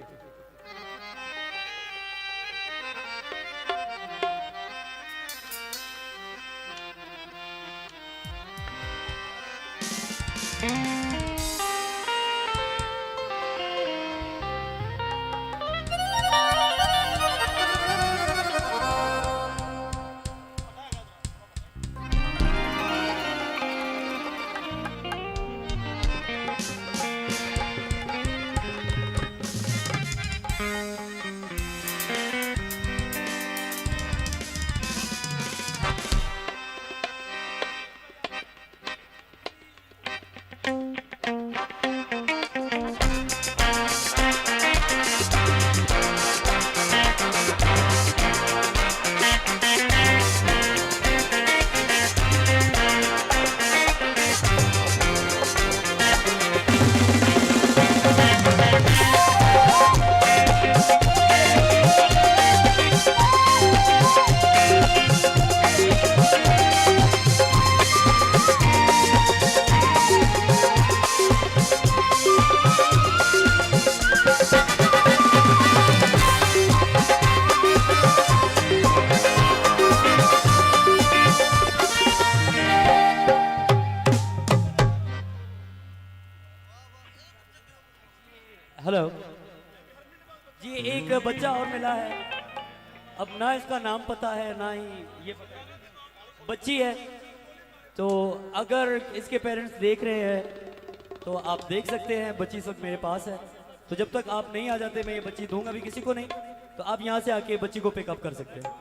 हेलो जी, एक बच्चा और मिला है, अब ना इसका नाम पता है ना ही ये बच्ची है, तो अगर इसके पेरेंट्स देख रहे हैं तो आप देख सकते हैं, बच्ची इस वक्त मेरे पास है। तो जब तक आप नहीं आ जाते मैं ये बच्ची दूंगा भी किसी को नहीं, तो आप यहाँ से आके बच्ची को पिकअप कर सकते हैं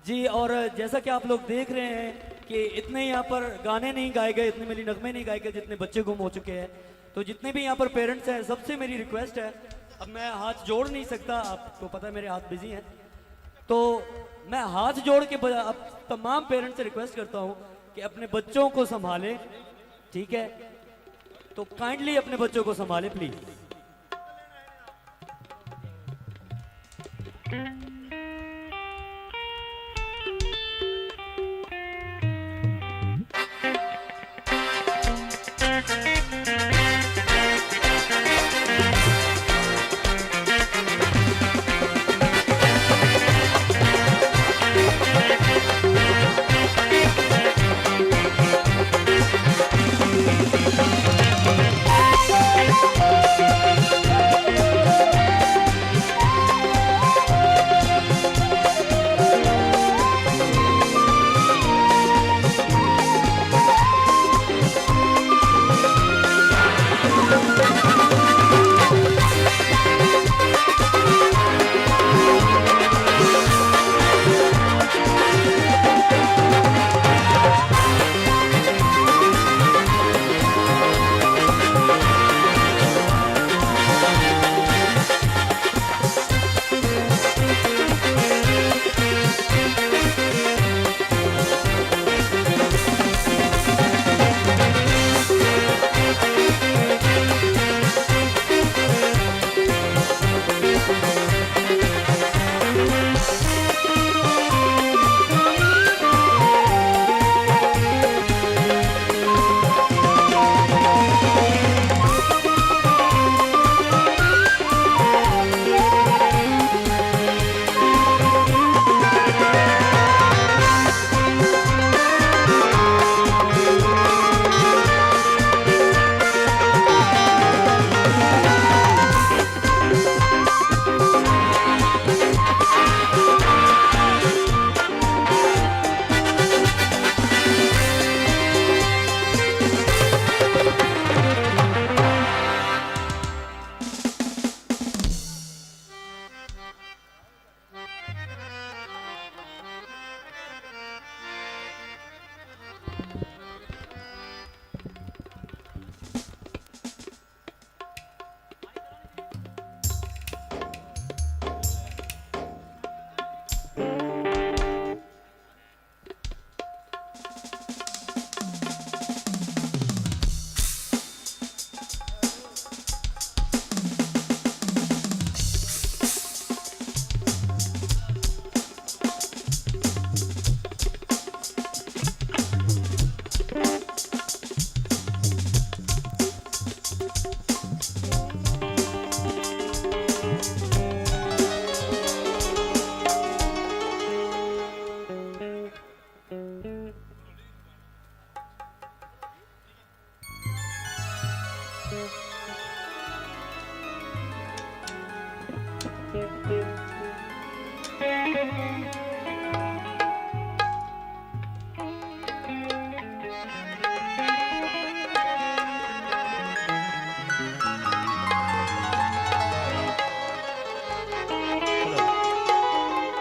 जी। और जैसा कि आप लोग देख रहे हैं कि इतने यहाँ पर गाने नहीं गाए गए, इतने मेरी नगमे नहीं गाए गए जितने बच्चे गुम हो चुके हैं। तो जितने भी यहाँ पर पेरेंट्स हैं, सबसे मेरी रिक्वेस्ट है, अब मैं हाथ जोड़ नहीं सकता, आपको पता है मेरे हाथ बिजी हैं, तो मैं हाथ जोड़ के अब तमाम पेरेंट्स से रिक्वेस्ट करता हूँ कि अपने बच्चों को संभालें, ठीक है, तो काइंडली अपने बच्चों को संभाले प्लीज।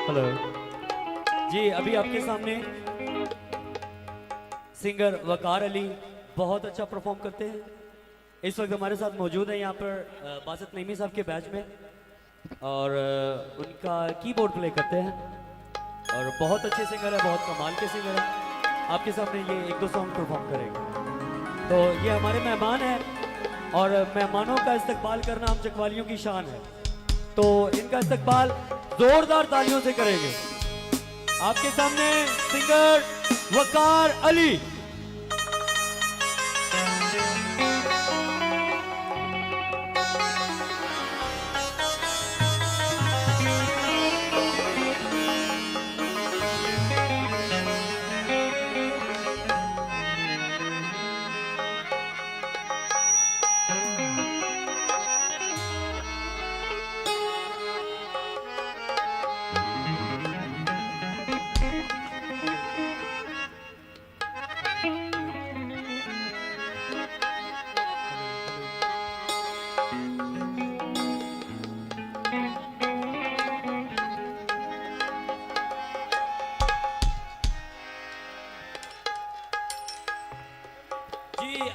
हेलो जी, अभी आपके सामने सिंगर वकार अली बहुत अच्छा परफॉर्म करते हैं। इस वक्त हमारे साथ मौजूद है यहाँ पर बासित नईमी साहब के बैच में, और उनका कीबोर्ड प्ले करते हैं और बहुत अच्छे सिंगर है, बहुत कमाल के सिंगर है। आपके सामने ये एक दो सॉन्ग परफॉर्म करेंगे। तो ये हमारे मेहमान हैं और मेहमानों का इस्तकबाल करना हम चकवालियों की शान है, तो इनका इस्तकबाल जोरदार तालियों से करेंगे। आपके सामने सिंगर वकार अली।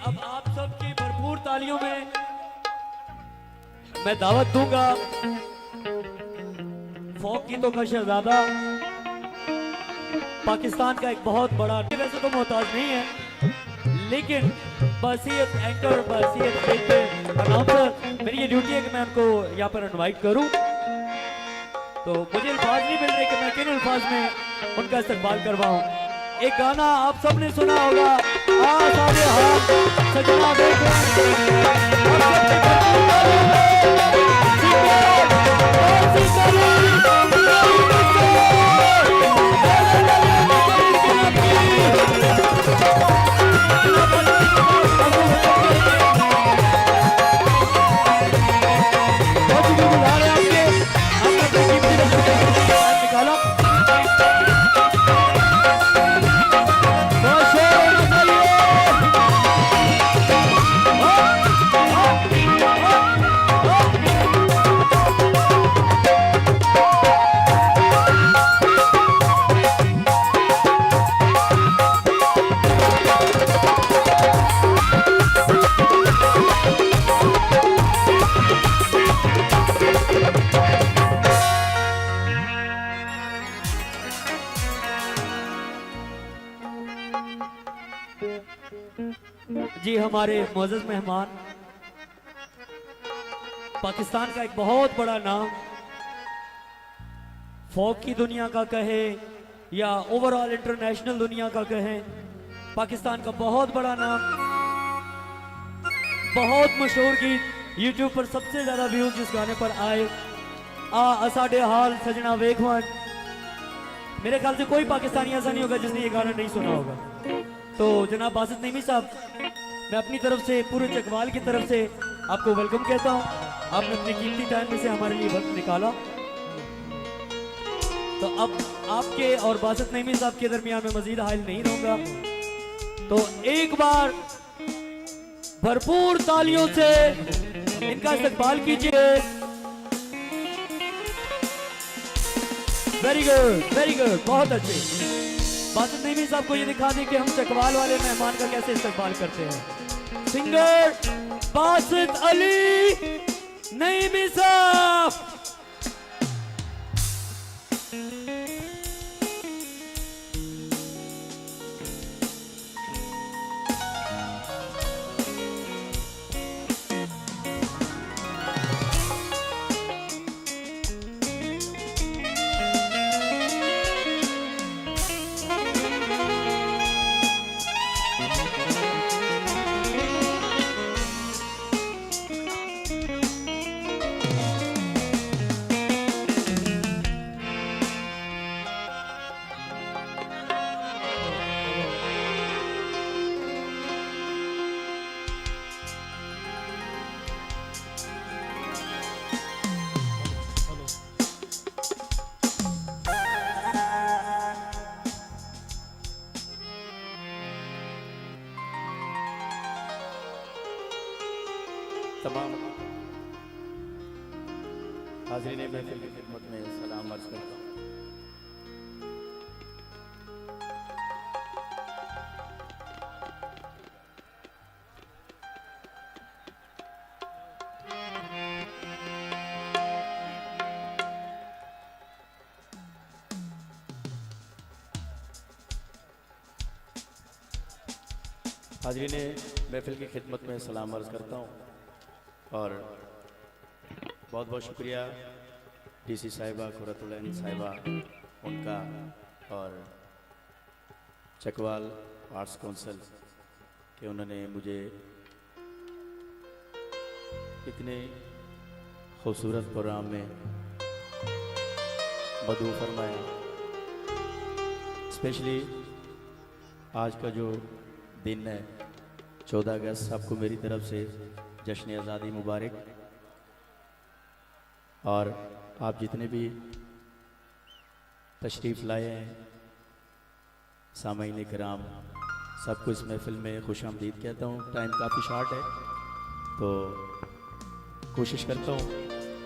अब आप सबकी भरपूर तालियों में मैं दावत दूंगा फोक गीतों का शहजादा, पाकिस्तान का एक बहुत बड़ा, वैसे तो मोहताज नहीं है लेकिन बसीयत एंकर, बसीयत अनाउंसर, मेरी ये ड्यूटी है कि मैं उनको यहाँ पर इनवाइट करूं। तो मुझे अल्फाज नहीं मिल रहे कि मैं किन अल्फाज में उनका इस्तकबाल करवाऊं। एक गाना आप सबने सुना होगा, सारे हाथ सजना देखो। जी हमारे मोअज़्ज़ज़ मेहमान, पाकिस्तान का एक बहुत बड़ा नाम, फोक की दुनिया का कहे या ओवरऑल इंटरनेशनल दुनिया का कहे, पाकिस्तान का बहुत बड़ा नाम, बहुत मशहूर गीत, यूट्यूब पर सबसे ज्यादा व्यूज जिस गाने पर आए, असाडे हाल सजना वेखवन। मेरे ख्याल से कोई पाकिस्तानी ऐसा नहीं होगा जिसने ये गाना नहीं सुना होगा। तो जनाब बासित नईमी साहब, मैं अपनी तरफ से, पूरे चकवाल की तरफ से आपको वेलकम कहता हूँ। आपने अपने कीमती टाइम में से हमारे लिए वक्त निकाला। तो अब आपके और बासित नईमी साहब के दरमियान में मजीद हाइल नहीं रहूंगा। तो एक बार भरपूर तालियों से इनका इस्तकबाल कीजिए। वेरी गुड, वेरी गुड, बहुत अच्छे। बासित नईमी साहब को ये दिखा दें कि हम चकवाल वाले मेहमान का कैसे इस्तकबाल करते हैं। सिंगर बासित अली नईमी साहब। तमाम हाज़रीन महफिल की खिदमत में सलाम अर्ज़ करता हूँ। हाज़रीन महफिल की खिदमत में सलाम अर्ज़ करता हूँ और बहुत बहुत शुक्रिया डीसी साहिबा, खुरतुल ऐन साहिबा उनका, और चकवाल आर्ट्स काउंसिल कि उन्होंने मुझे इतने खूबसूरत प्रोग्राम में मदऊ फरमाया। स्पेशली आज का जो दिन है 14 अगस्त, सबको मेरी तरफ से जश्न आज़ादी मुबारक। और आप जितने भी तशरीफ़ लाए हैं, सामईन कराम, सबको इस महफिल में खुश आमदीद कहता हूँ। टाइम काफ़ी शॉर्ट है तो कोशिश करता हूँ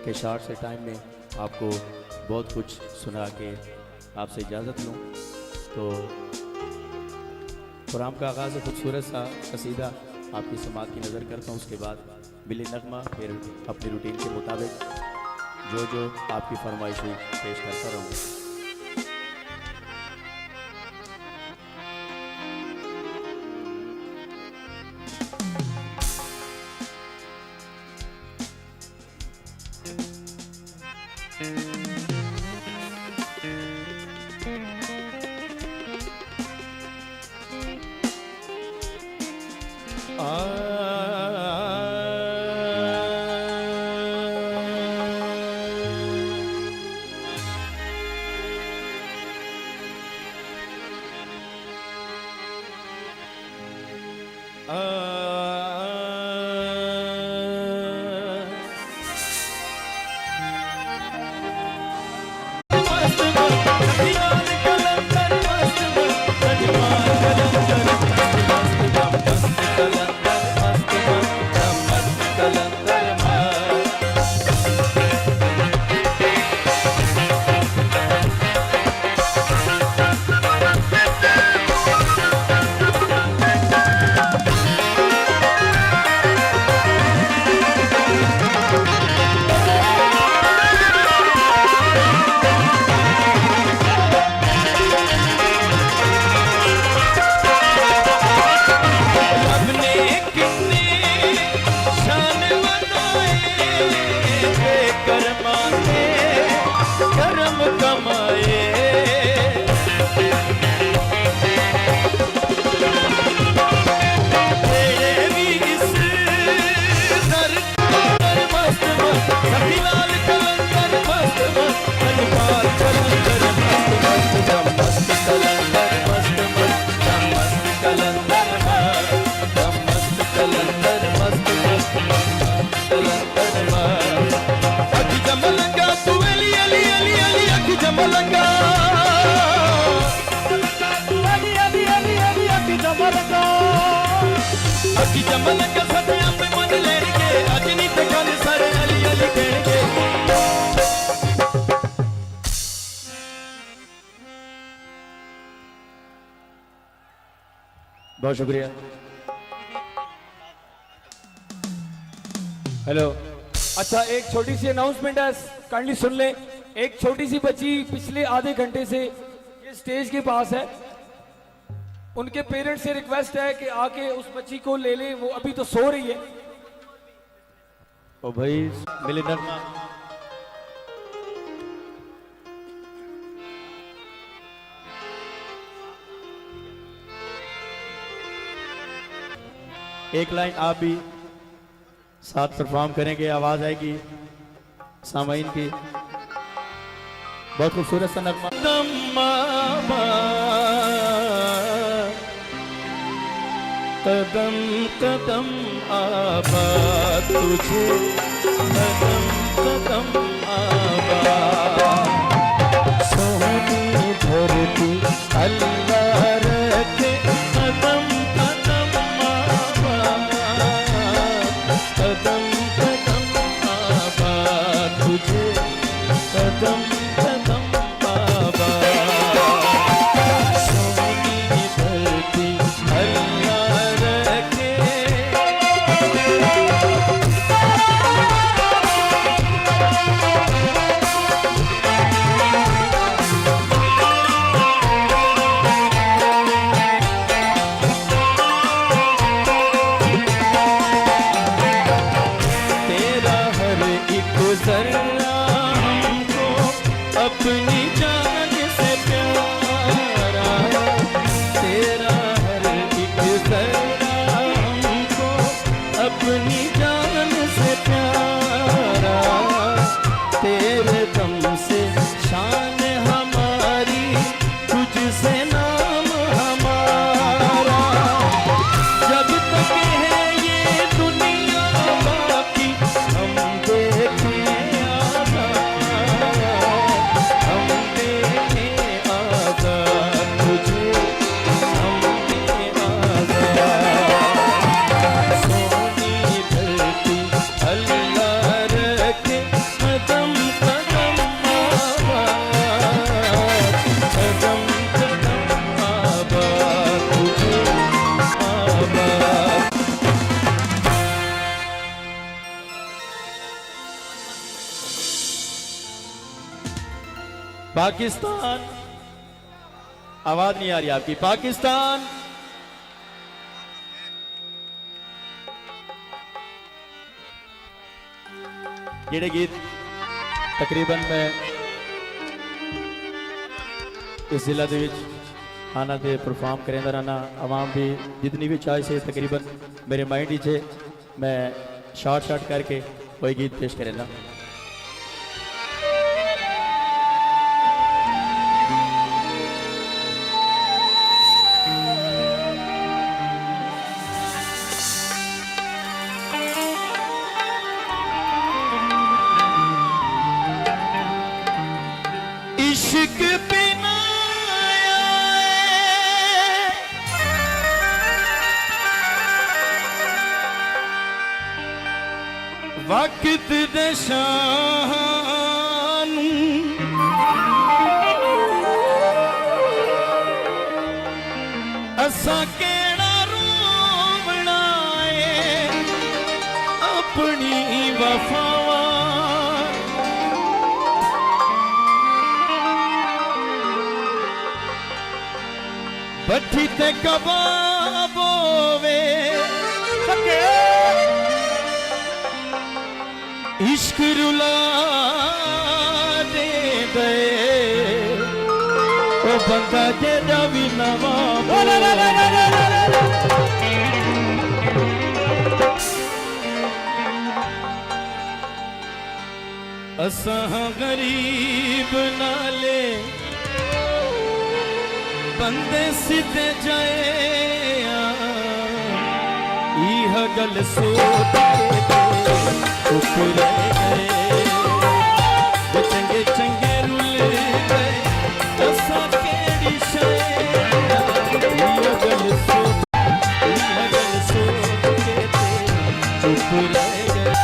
कि शॉर्ट से टाइम में आपको बहुत कुछ सुना के आपसे इजाज़त लूँ। तो प्रोग्राम का आगाज़ खूबसूरत सा कसीदा आपकी समात की नज़र करता हूँ, उसके बाद बिली नगमा, फिर अपनी रूटीन के मुताबिक जो आपकी फरमाइश हुई पेश करता रहूँगा। बहुत शुक्रिया। हेलो। अच्छा, एक छोटी सी अनाउंसमेंट है, काइंडली सुन ले। एक छोटी सी बच्ची पिछले आधे घंटे से ये स्टेज के पास है, उनके पेरेंट्स से रिक्वेस्ट है कि आके उस बच्ची को ले ले, वो अभी तो सो रही है। ओ भाई मिले नरमा। एक लाइन आप भी साथ परफॉर्म करेंगे, आवाज आएगी सामाइन की। बहुत खूबसूरत सा नगमा। कदम कदम आबाद तुझे, कदम कदम आबाद। सोनी धरती अल्लाह रखे, कदम कदम आबाद, कदम कदम आबाद तुझे, कदम कदम आबाद। सोनी धरती अल्लाह रखे। तेरा हर एक जर्रा हमको अपनी जान से प्यारा, तेरा हर एक जर्रा हमको अपनी जान से प्यारा। तेरे दम से शान हमारी, तुझसे नाम हमारा। जब तक है ये दुनिया बाकी, हम देखें आजाद, हम देखें आजाद तुझे, हम देखें आजाद। सोनी धरती अल्लाह रखे, कदम कदम आबाद, कदम कदम आबाद तुझे, आबाद। पाकिस्तान, आवाज नहीं आ रही आपकी। पाकिस्तान ਜਿਹੜੇ ਗੀਤ ਤਕਰੀਬਨ ਮੈਂ ਇਸ ਜ਼ਿਲ੍ਹਾ ਦੇ ਵਿੱਚ ਆਣਾ ਤੇ ਪਰਫਾਰਮ ਕਰਦਾ ਰਹਿਣਾ। ਆਵਾਮ ਵੀ ਜਿਤਨੀ ਵੀ ਚਾਹੇ ਸੇ ਤਕਰੀਬਨ ਮੇਰੇ ਮਾइंड ਵਿੱਚ ਹੈ, मैं शॉर्ट करके कोई गीत पेश करेगा। वक्त दे शानू असा केड़ा रोवना है अपनी वफावा बठी ते कबाब होवे इश्क रुला दे दे ओ बंदा जेड़ा भी नवा असां गरीब नाले बंदे सीधे जाए यह गल सोच चुप रह गए चंगे चंगे रुल गए असा केड़ी शय यह गल सोच के चुप रह गए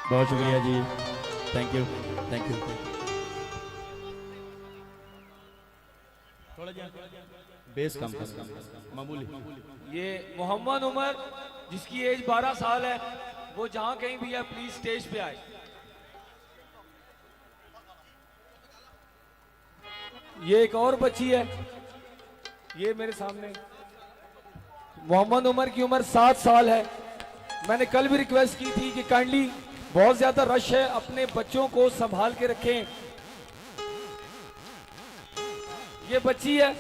बहुत शुक्रिया जी, थैंक यू थैंक यू। बेस कम मामूली। ये मोहम्मद उमर जिसकी एज 12 साल है, वो जहां कहीं भी है प्लीज स्टेज पे आए। ये एक और बच्ची है, ये मेरे सामने। मोहम्मद उमर की उम्र 7 साल है। मैंने कल भी रिक्वेस्ट की थी कि काइंडली, बहुत ज्यादा रश है, अपने बच्चों को संभाल के रखें। ये बच्ची है,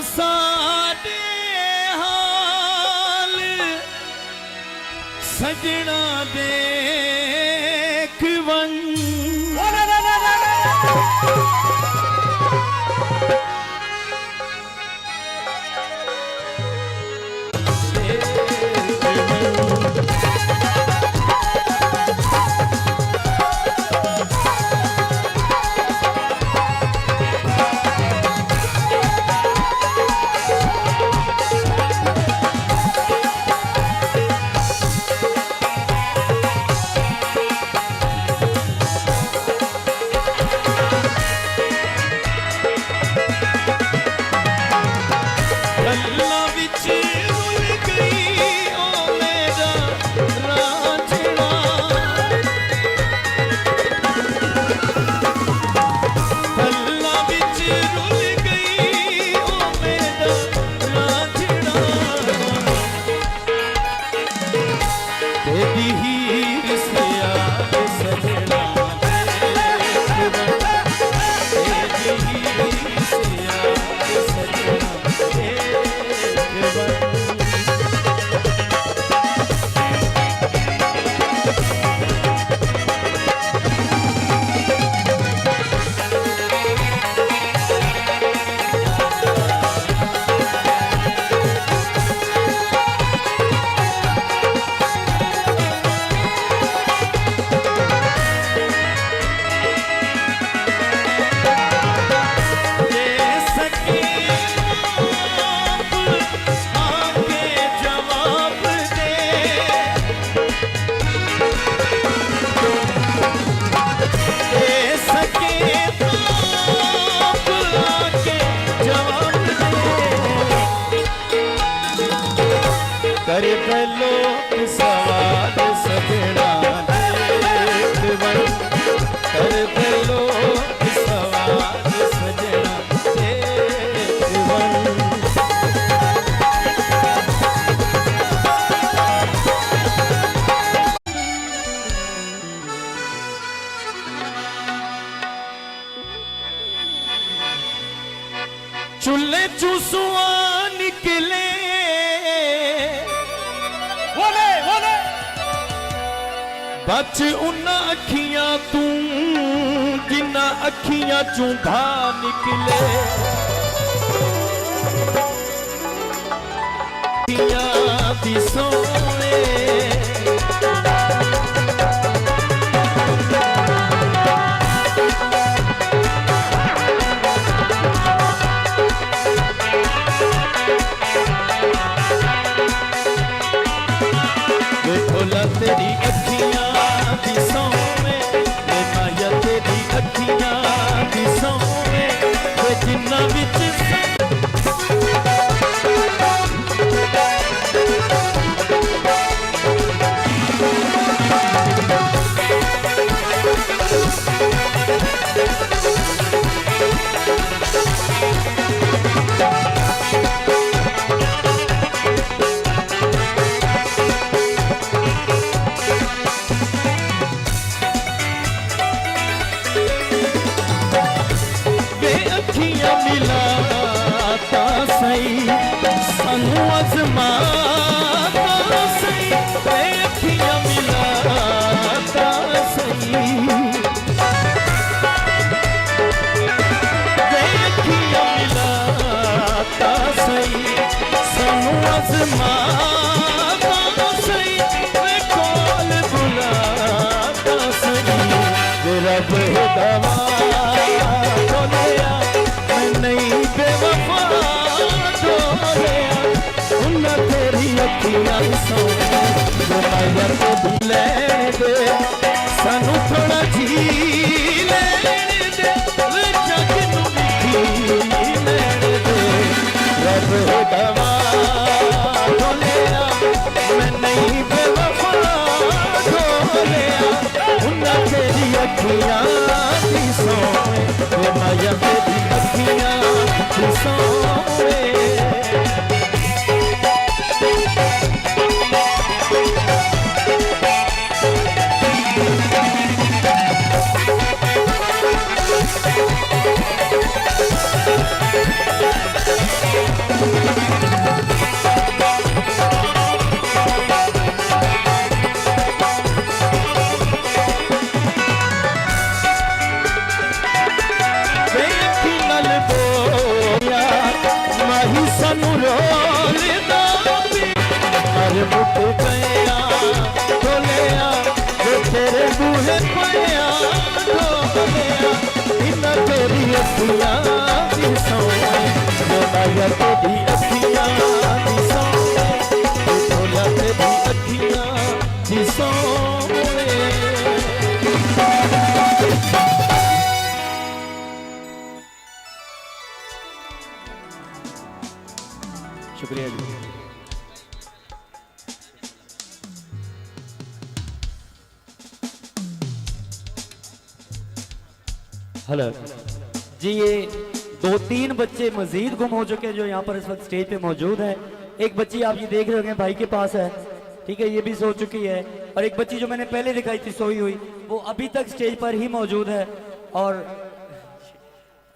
साडे हाल सजना देख वन चूल्हे चूसुआ निकले बोले बोले बच उन्ना अखियां तू जिन्ना अखियां चूं भा निकले अखियां दी सोने खोला तेरी अखियां दी सोने माया तेरी अखियां दी सोने जिन्ना विच सानू अज़माता सही अखियां मिलाता सही अखियां मिलाता सही सानू अज़माता सही कोल बुलाता सही रब दवा खोलिया मैं नहीं बेवफा तेरी अखियां सोने माया को भी लैन दे सानू थोड़ा जी लैन दे जग नू भी लैन दे रब दवा खोलिया मैं नहीं बेवफा खोलिया उन्ना तेरी अखियां दी सोने माया तेरी अखियां दी सोने मुट गया खोलिया तेरे बूहे पया खोलिया इन्ना तेरी अखियां दी सोने माया तेरी अखियां दी सोने खोलिया तेरी अखियां दी सोने शुक्रिया जी। हेलो जी, ये 2-3 बच्चे मजीद गुम हो चुके हैं जो यहाँ पर इस वक्त स्टेज पे मौजूद है। एक बच्ची आप ये देख रहे होंगे भाई के पास है, ठीक है, ये भी सो चुकी है। और एक बच्ची जो मैंने पहले दिखाई थी सोई हुई, वो अभी तक स्टेज पर ही मौजूद है।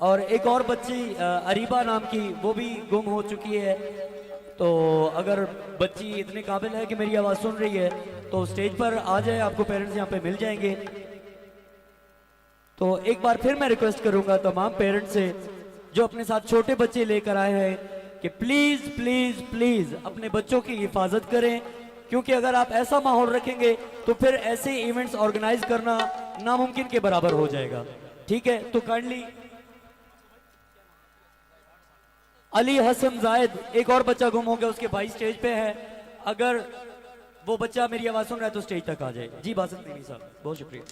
और एक और बच्ची अरीबा नाम की, वो भी गुम हो चुकी है। तो अगर बच्ची इतने काबिल है कि मेरी आवाज़ सुन रही है तो स्टेज पर आ जाए, आपको पेरेंट्स यहाँ पे मिल जाएंगे। तो एक बार फिर मैं रिक्वेस्ट करूंगा तमाम पेरेंट्स से जो अपने साथ छोटे बच्चे लेकर आए हैं कि प्लीज प्लीज प्लीज अपने बच्चों की हिफाजत करें, क्योंकि अगर आप ऐसा माहौल रखेंगे तो फिर ऐसे इवेंट्स ऑर्गेनाइज करना नामुमकिन के बराबर हो जाएगा। ठीक है, तो काइंडली अली हसन जायद, एक और बच्चा गुम हो गया, उसके भाई स्टेज पे है। अगर वो बच्चा मेरी आवाज सुन रहा है तो स्टेज तक आ जाए। जी बासत दीनी साहब, बहुत शुक्रिया।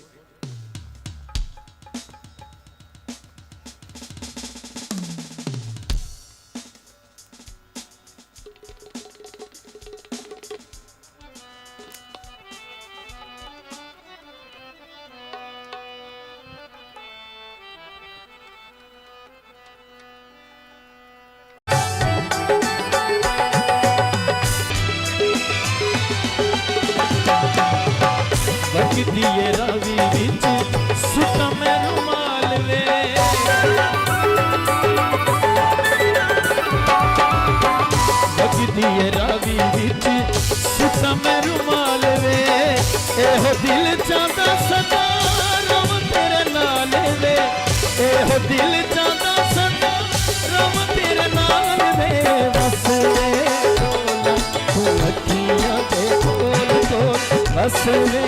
दिए रवि विच सुत मैनू माल वे दी है रावी विच सुता मैं रुमाल वे एहो दिल चाहता सदा रम तेरे नाल वे एहो दिल चाहता सदा रम तेरे नाल वे बस वे तू अखियां दे खोल खोल बस वे